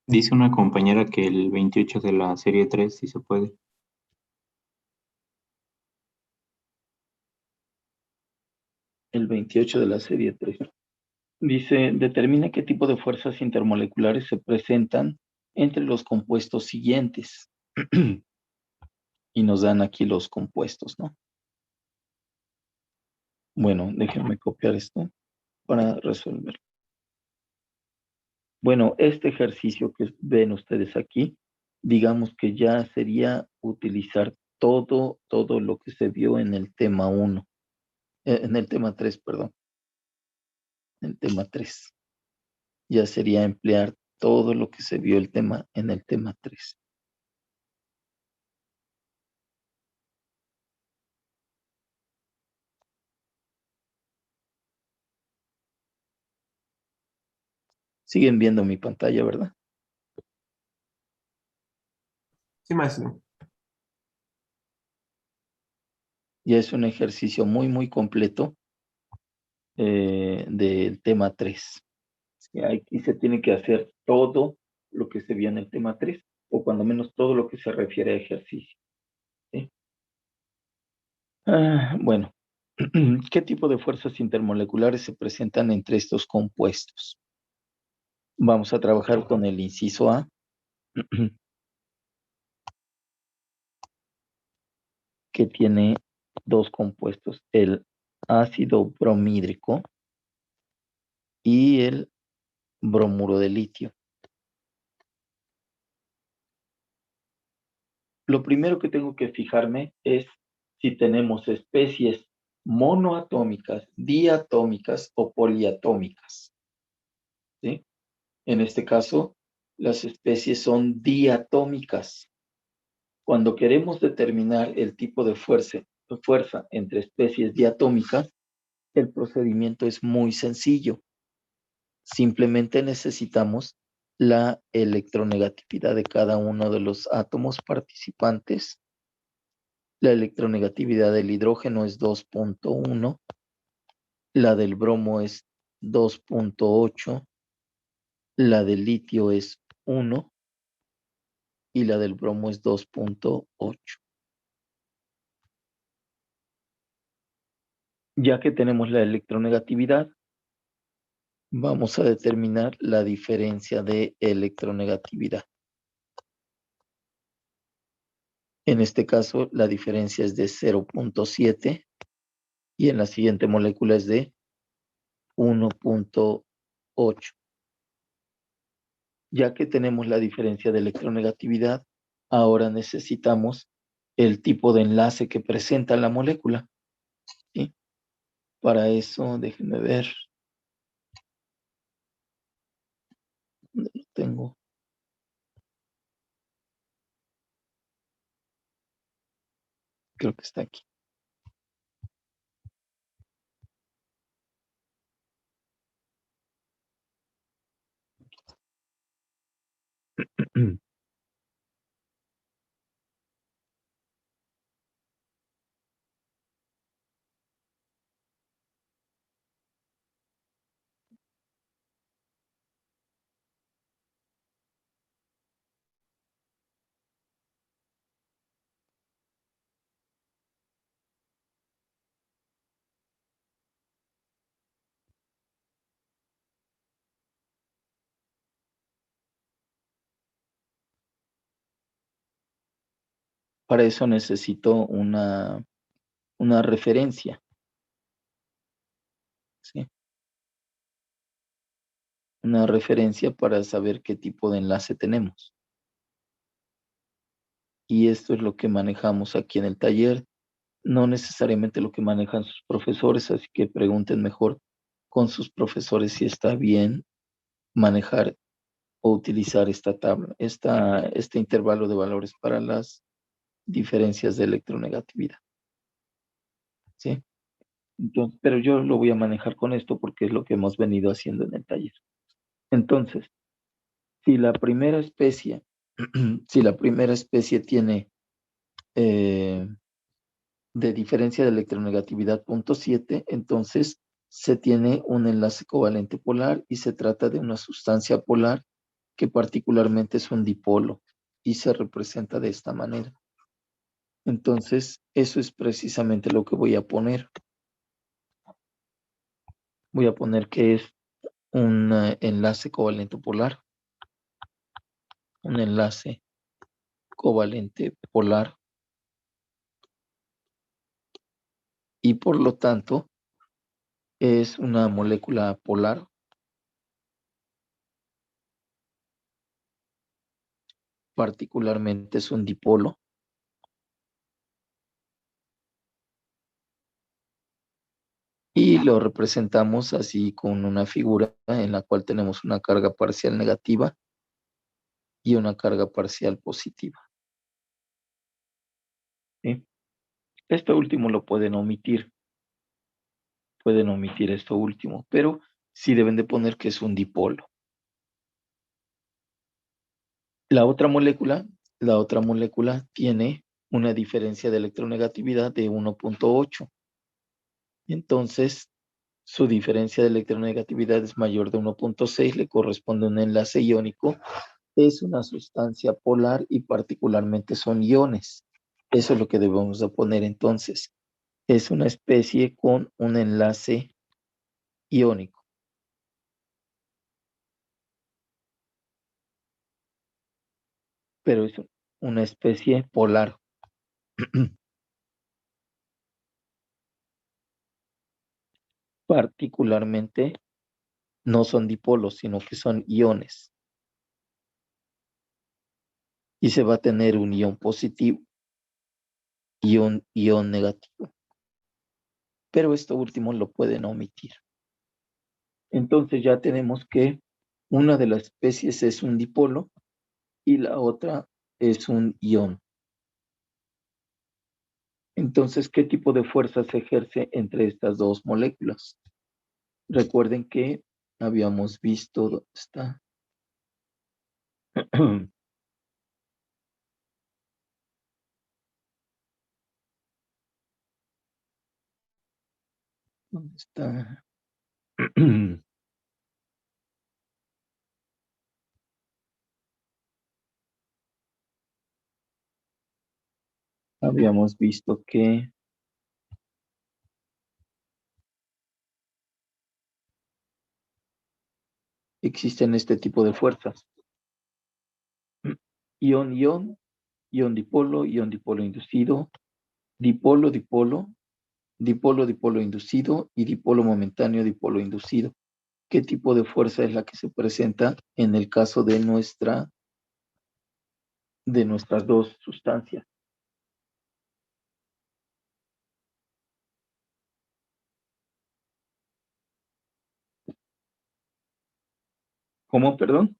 [SPEAKER 3] Dice una compañera que el 28 de la serie 3 sí se puede.
[SPEAKER 6] El 28 de la serie 3. Dice, determina qué tipo de fuerzas intermoleculares se presentan entre los compuestos siguientes. Y nos dan aquí los compuestos, ¿no? Bueno, déjenme copiar esto para resolver. Bueno, este ejercicio que ven ustedes aquí, digamos que ya sería utilizar todo lo que se vio en el tema 1, en el tema 3, perdón, en el tema 3. Ya sería emplear todo lo que se vio en el tema 3. Siguen viendo mi pantalla, ¿verdad?
[SPEAKER 1] Sí, maestro.
[SPEAKER 6] Ya es un ejercicio muy completo del tema 3. Aquí se tiene que hacer todo lo que se vio en el tema 3, o cuando menos todo lo que se refiere a ejercicio. ¿Sí? Bueno, ¿qué tipo de fuerzas intermoleculares se presentan entre estos compuestos? Vamos a trabajar con el inciso A. Que tiene dos compuestos, el ácido bromídrico y el bromuro de litio. Lo primero que tengo que fijarme es si tenemos especies monoatómicas, diatómicas o poliatómicas. ¿Sí? En este caso, las especies son diatómicas. Cuando queremos determinar el tipo de fuerza entre especies diatómicas, el procedimiento es muy sencillo. Simplemente necesitamos la electronegatividad de cada uno de los átomos participantes. La electronegatividad del hidrógeno es 2.1, la del bromo es 2.8, la del litio es 1 y la del bromo es 2.8. Ya que tenemos la electronegatividad, vamos a determinar la diferencia de electronegatividad. En este caso, la diferencia es de 0.7 y en la siguiente molécula es de 1.8. Ya que tenemos la diferencia de electronegatividad, ahora necesitamos el tipo de enlace que presenta la molécula. ¿Sí? Para eso, déjenme ver. ¿Dónde lo tengo? Creo que está aquí. para eso necesito una referencia. ¿Sí? Una referencia para saber qué tipo de enlace tenemos. Y esto es lo que manejamos aquí en el taller, no necesariamente lo que manejan sus profesores, así que pregunten mejor con sus profesores si está bien manejar o utilizar esta tabla, este intervalo de valores para las diferencias de electronegatividad. ¿Sí? Entonces, pero yo lo voy a manejar con esto porque es lo que hemos venido haciendo en el taller. Entonces, si la primera especie, tiene de diferencia de electronegatividad 0.7, entonces se tiene un enlace covalente polar y se trata de una sustancia polar que particularmente es un dipolo y se representa de esta manera. Entonces, eso es precisamente lo que voy a poner. Voy a poner que es un enlace covalente polar. Un enlace covalente polar. Y por lo tanto, es una molécula polar. Particularmente es un dipolo. Y lo representamos así con una figura en la cual tenemos una carga parcial negativa y una carga parcial positiva. ¿Sí? Esto último lo pueden omitir. Pueden omitir esto último, pero sí deben de poner que es un dipolo. La otra molécula tiene una diferencia de electronegatividad de 1.8. Entonces, su diferencia de electronegatividad es mayor de 1.6, le corresponde un enlace iónico. Es una sustancia polar y particularmente son iones. Eso es lo que debemos de poner entonces. Es una especie con un enlace iónico. Pero es una especie polar. Particularmente no son dipolos, sino que son iones. Y se va a tener un ion positivo y un ion negativo. Pero esto último lo pueden omitir. Entonces ya tenemos que una de las especies es un dipolo y la otra es un ion. Entonces, ¿qué tipo de fuerza se ejerce entre estas dos moléculas? Recuerden que habíamos visto, ¿dónde está? ¿Dónde está? Habíamos visto que existen este tipo de fuerzas. Ion-ion, ion-dipolo inducido, dipolo-dipolo, dipolo-dipolo inducido y dipolo momentáneo, dipolo inducido. ¿Qué tipo de fuerza es la que se presenta en el caso de nuestras dos sustancias? ¿Cómo, perdón?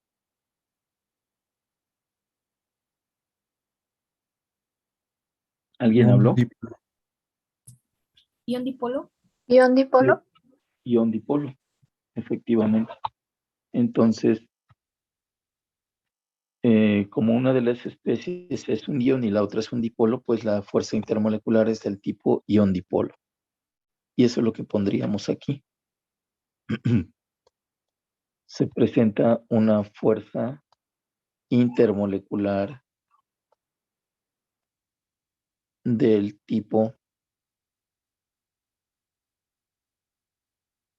[SPEAKER 6] ¿Alguien habló?
[SPEAKER 5] ¿Ion dipolo?
[SPEAKER 4] ¿Ion dipolo?
[SPEAKER 6] Ion dipolo, efectivamente. Entonces, como una de las especies es un ion y la otra es un dipolo, pues la fuerza intermolecular es del tipo ion dipolo. Y eso es lo que pondríamos aquí. Se presenta una fuerza intermolecular del tipo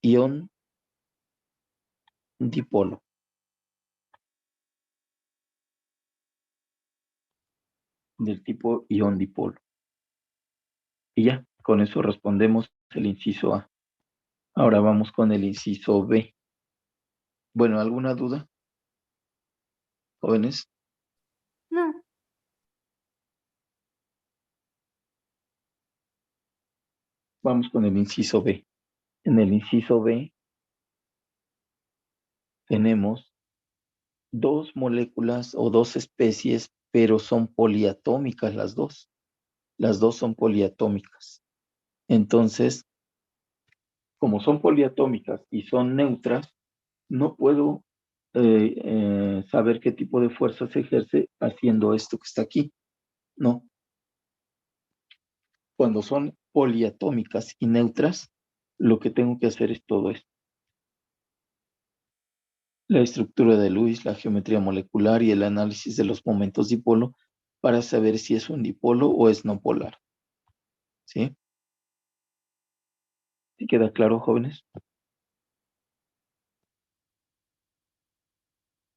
[SPEAKER 6] ion dipolo. del tipo ion dipolo. Y ya, con eso respondemos el inciso A. Ahora vamos con el inciso B. Bueno, ¿alguna duda, jóvenes?
[SPEAKER 4] No.
[SPEAKER 6] Vamos con el inciso B. En el inciso B tenemos dos moléculas o dos especies, pero son poliatómicas las dos. Las dos son poliatómicas. Entonces, como son poliatómicas y son neutras, no puedo saber qué tipo de fuerza se ejerce haciendo esto que está aquí. No. Cuando son poliatómicas y neutras, lo que tengo que hacer es todo esto. La estructura de Lewis, la geometría molecular y el análisis de los momentos dipolo para saber si es un dipolo o es no polar. ¿Sí? ¿Sí queda claro, jóvenes?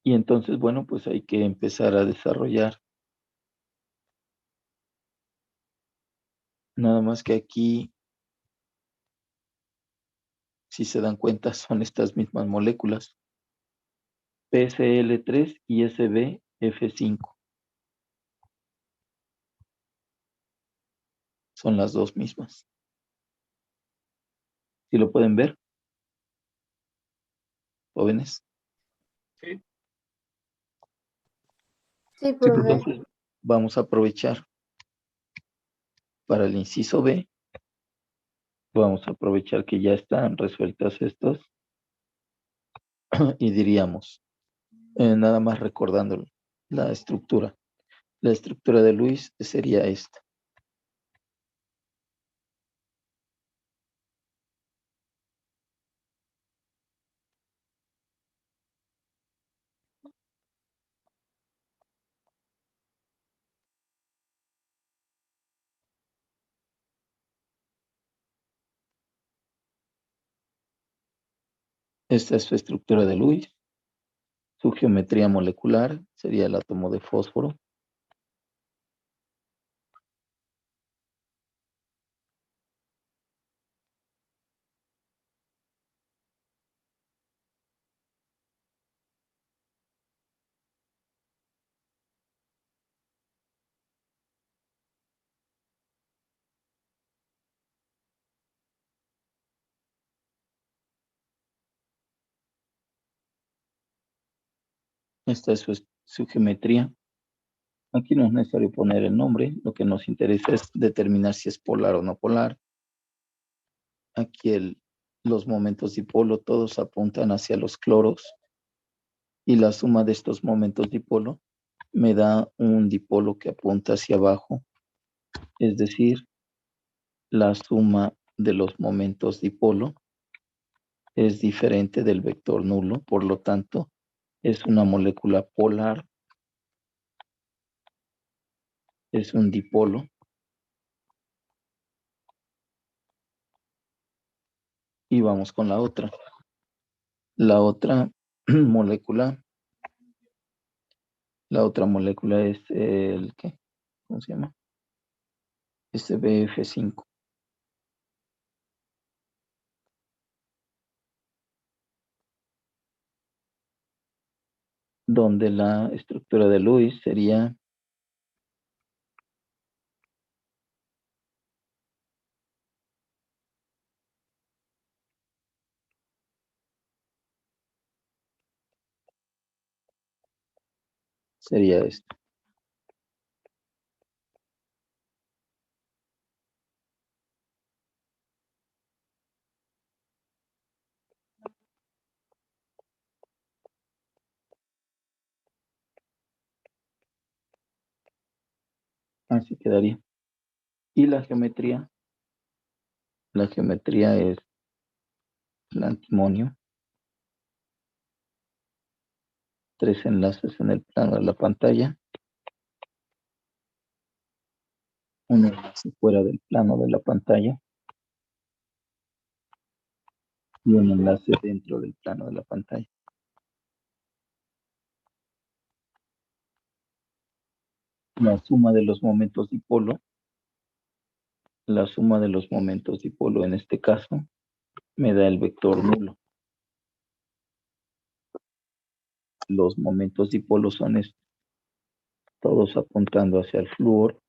[SPEAKER 6] Y entonces, bueno, pues hay que empezar a desarrollar. Nada más que aquí, si se dan cuenta, son estas mismas moléculas. PCl3 y SbF5. Son las dos mismas. ¿Sí lo pueden ver, jóvenes?
[SPEAKER 1] Sí.
[SPEAKER 4] Sí, profe.
[SPEAKER 6] Entonces, vamos a aprovechar para el inciso B. Vamos a aprovechar que ya están resueltas estas y diríamos, nada más recordando la estructura. La estructura de Lewis sería esta. Esta es su estructura de Lewis. Su geometría molecular sería el átomo de fósforo. Esta es su geometría. Aquí no es necesario poner el nombre. Lo que nos interesa es determinar si es polar o no polar. Aquí los momentos dipolo todos apuntan hacia los cloros. Y la suma de estos momentos dipolo me da un dipolo que apunta hacia abajo. Es decir, la suma de los momentos dipolo es diferente del vector nulo. Por lo tanto, es una molécula polar. Es un dipolo. Y vamos con la otra. La otra molécula es el, ¿qué? ¿Cómo se llama? SbF5. Donde la estructura de Lewis sería esto. Así quedaría. Y la geometría es el antimonio. 3 enlaces en el plano de la pantalla. Un enlace fuera del plano de la pantalla. Y un enlace dentro del plano de la pantalla. la suma de los momentos dipolo, la suma de los momentos dipolo en este caso me da el vector nulo. Los momentos dipolo son estos, todos apuntando hacia el flúor.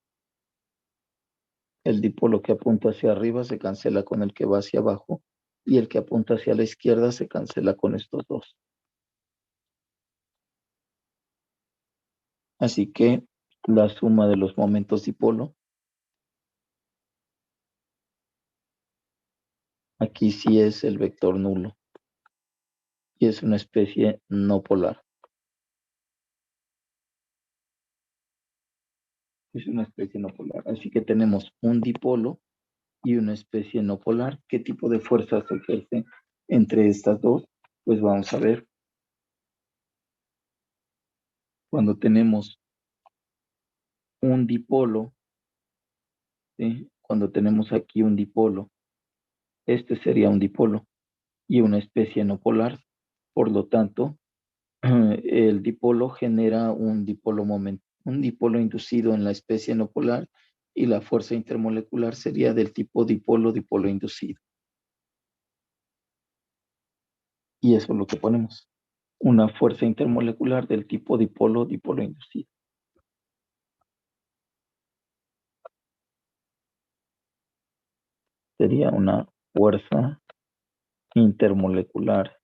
[SPEAKER 6] El dipolo que apunta hacia arriba se cancela con el que va hacia abajo y el que apunta hacia la izquierda se cancela con estos dos. Así que la suma de los momentos dipolo, aquí sí es el vector nulo y es una especie no polar. Es una especie no polar. Así que tenemos un dipolo y una especie no polar. ¿Qué tipo de fuerza se ejerce entre estas dos? Pues vamos a ver. Cuando tenemos un dipolo, ¿sí? Cuando tenemos aquí un dipolo, este sería un dipolo y una especie no polar. Por lo tanto, el dipolo genera un dipolo inducido en la especie no polar y la fuerza intermolecular sería del tipo dipolo-dipolo inducido. Y eso es lo que ponemos. Una fuerza intermolecular del tipo dipolo-dipolo inducido. Sería una fuerza intermolecular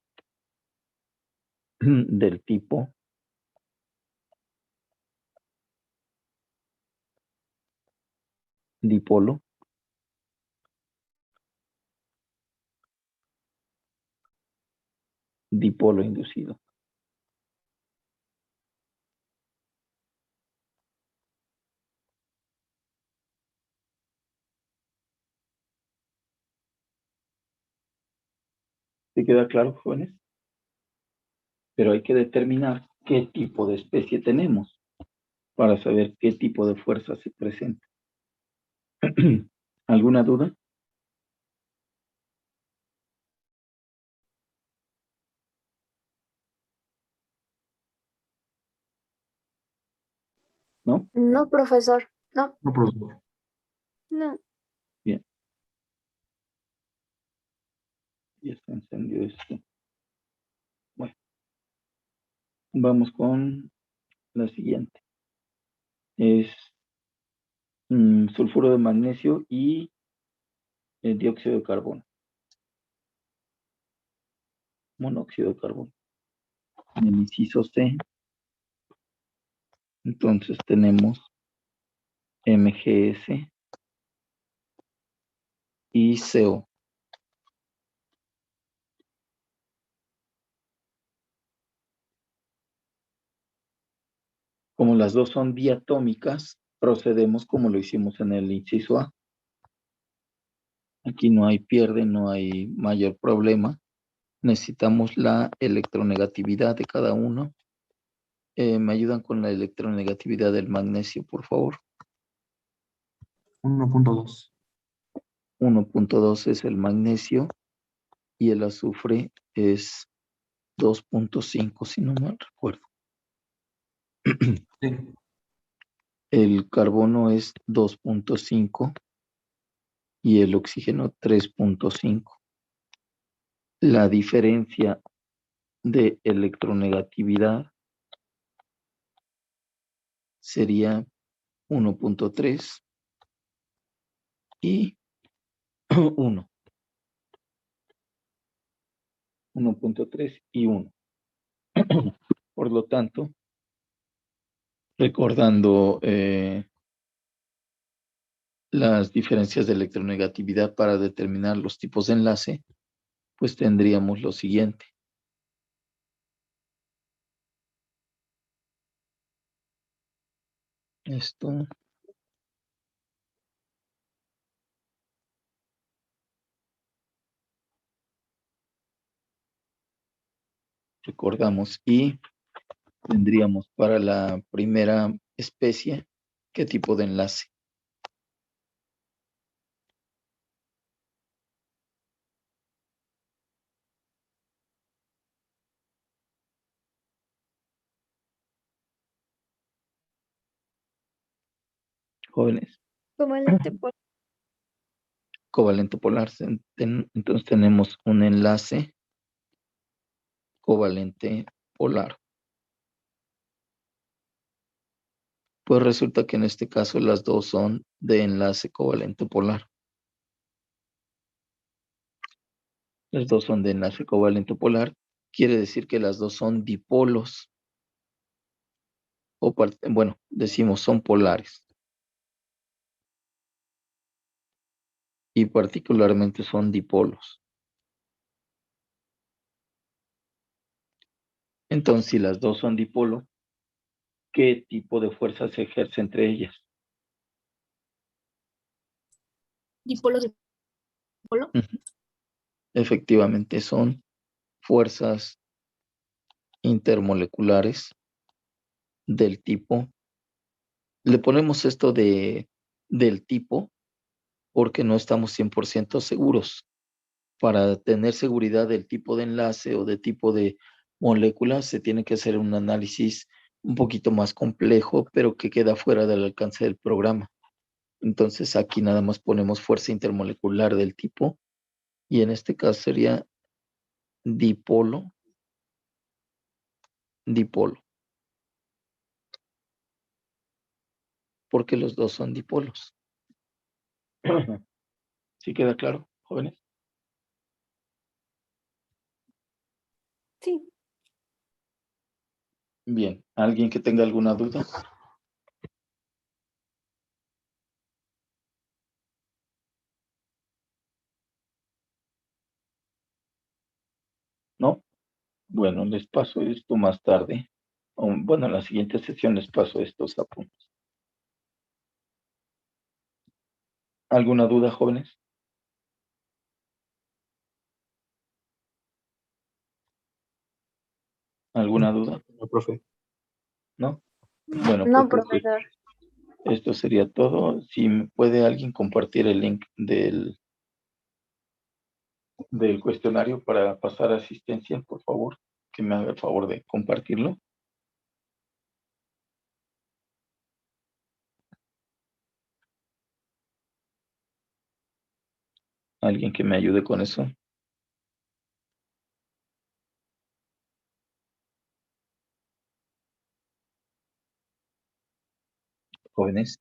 [SPEAKER 6] del tipo dipolo dipolo inducido. ¿Te queda claro, jóvenes? Pero hay que determinar qué tipo de especie tenemos para saber qué tipo de fuerza se presenta. ¿Alguna duda? ¿No?
[SPEAKER 4] No, profesor. No,
[SPEAKER 1] No, profesor.
[SPEAKER 4] no.
[SPEAKER 6] Bien. Ya se encendió esto. Bueno, vamos con la siguiente. Es sulfuro de magnesio y dióxido de carbono. Monóxido de carbono. En el inciso C, entonces tenemos MgS y CO. Como las dos son diatómicas, procedemos como lo hicimos en el inciso A. Aquí no hay pierde, no hay mayor problema. Necesitamos la electronegatividad de cada uno. ¿Me ayudan con la electronegatividad del magnesio, por favor?
[SPEAKER 1] 1.2.
[SPEAKER 6] 1.2 es el magnesio y el azufre es 2.5, si no mal recuerdo.
[SPEAKER 1] Sí.
[SPEAKER 6] El carbono es 2.5 y el oxígeno 3.5. La diferencia de electronegatividad sería 1.3 y 1. 1.3 y 1. Por lo tanto, recordando las diferencias de electronegatividad para determinar los tipos de enlace, pues tendríamos lo siguiente. Esto. Recordamos y tendríamos para la primera especie qué tipo de enlace. jóvenes.
[SPEAKER 4] Covalente polar.
[SPEAKER 6] Covalente polar. Entonces tenemos un enlace covalente polar. Pues resulta que en este caso las dos son de enlace covalente polar. Las dos son de enlace covalente polar. Quiere decir que las dos son dipolos. Bueno, decimos son polares. Y particularmente son dipolos. Entonces, si las dos son dipolo, ¿qué tipo de fuerza se ejerce entre ellas?
[SPEAKER 5] Dipolo, dipolo.
[SPEAKER 6] Efectivamente, son fuerzas intermoleculares del tipo. Le ponemos esto del tipo porque no estamos 100% seguros. Para tener seguridad del tipo de enlace o de tipo de molécula, se tiene que hacer un análisis un poquito más complejo, pero que queda fuera del alcance del programa. Entonces aquí nada más ponemos fuerza intermolecular del tipo y en este caso sería dipolo, dipolo. Porque los dos son dipolos. ¿Sí queda claro, jóvenes?
[SPEAKER 4] Sí.
[SPEAKER 6] Bien, ¿alguien que tenga alguna duda? ¿No? Bueno, les paso esto más tarde. Bueno, en la siguiente sesión les paso estos apuntes. ¿Alguna duda, jóvenes? ¿Alguna duda?
[SPEAKER 1] No, profe.
[SPEAKER 6] ¿No? Bueno,
[SPEAKER 4] No,
[SPEAKER 6] pues
[SPEAKER 4] profesor.
[SPEAKER 6] esto sería todo. Si me puede alguien compartir el link del cuestionario para pasar asistencia, por favor, que me haga el favor de compartirlo. Alguien que me ayude con eso. Jóvenes.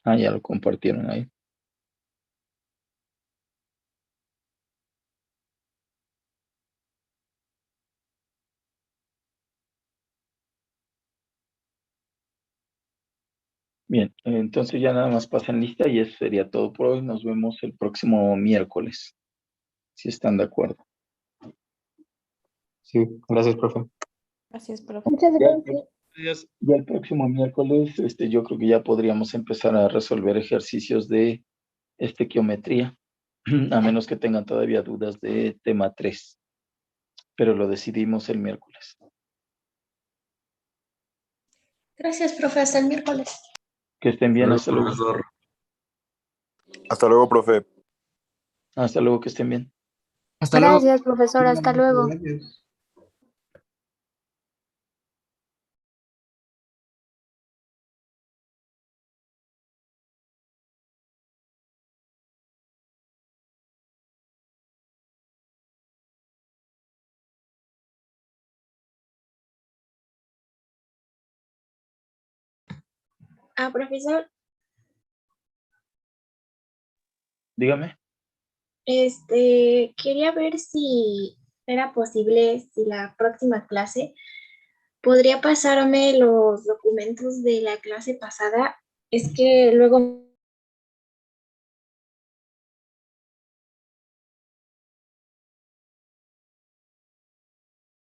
[SPEAKER 6] Ah, ya lo compartieron ahí. Bien, entonces ya nada más pasen lista y eso sería todo por hoy. Nos vemos el próximo miércoles, si están de acuerdo.
[SPEAKER 1] Sí, gracias, profe.
[SPEAKER 5] Gracias, profe.
[SPEAKER 4] Muchas gracias.
[SPEAKER 6] Ya el próximo miércoles, yo creo que ya podríamos empezar a resolver ejercicios de estequiometría, a menos que tengan todavía dudas de tema 3, pero lo decidimos el miércoles.
[SPEAKER 5] Gracias, profe. Hasta el miércoles.
[SPEAKER 6] Que estén bien, hasta luego.
[SPEAKER 8] Profesor. Hasta luego, profe.
[SPEAKER 6] Hasta luego, que estén bien.
[SPEAKER 1] Hasta luego.
[SPEAKER 4] Gracias, profesor. Hasta luego.
[SPEAKER 1] Gracias.
[SPEAKER 5] Profesor,
[SPEAKER 6] Dígame.
[SPEAKER 5] quería ver si era posible, si la próxima clase podría pasarme los documentos de la clase pasada. Es que luego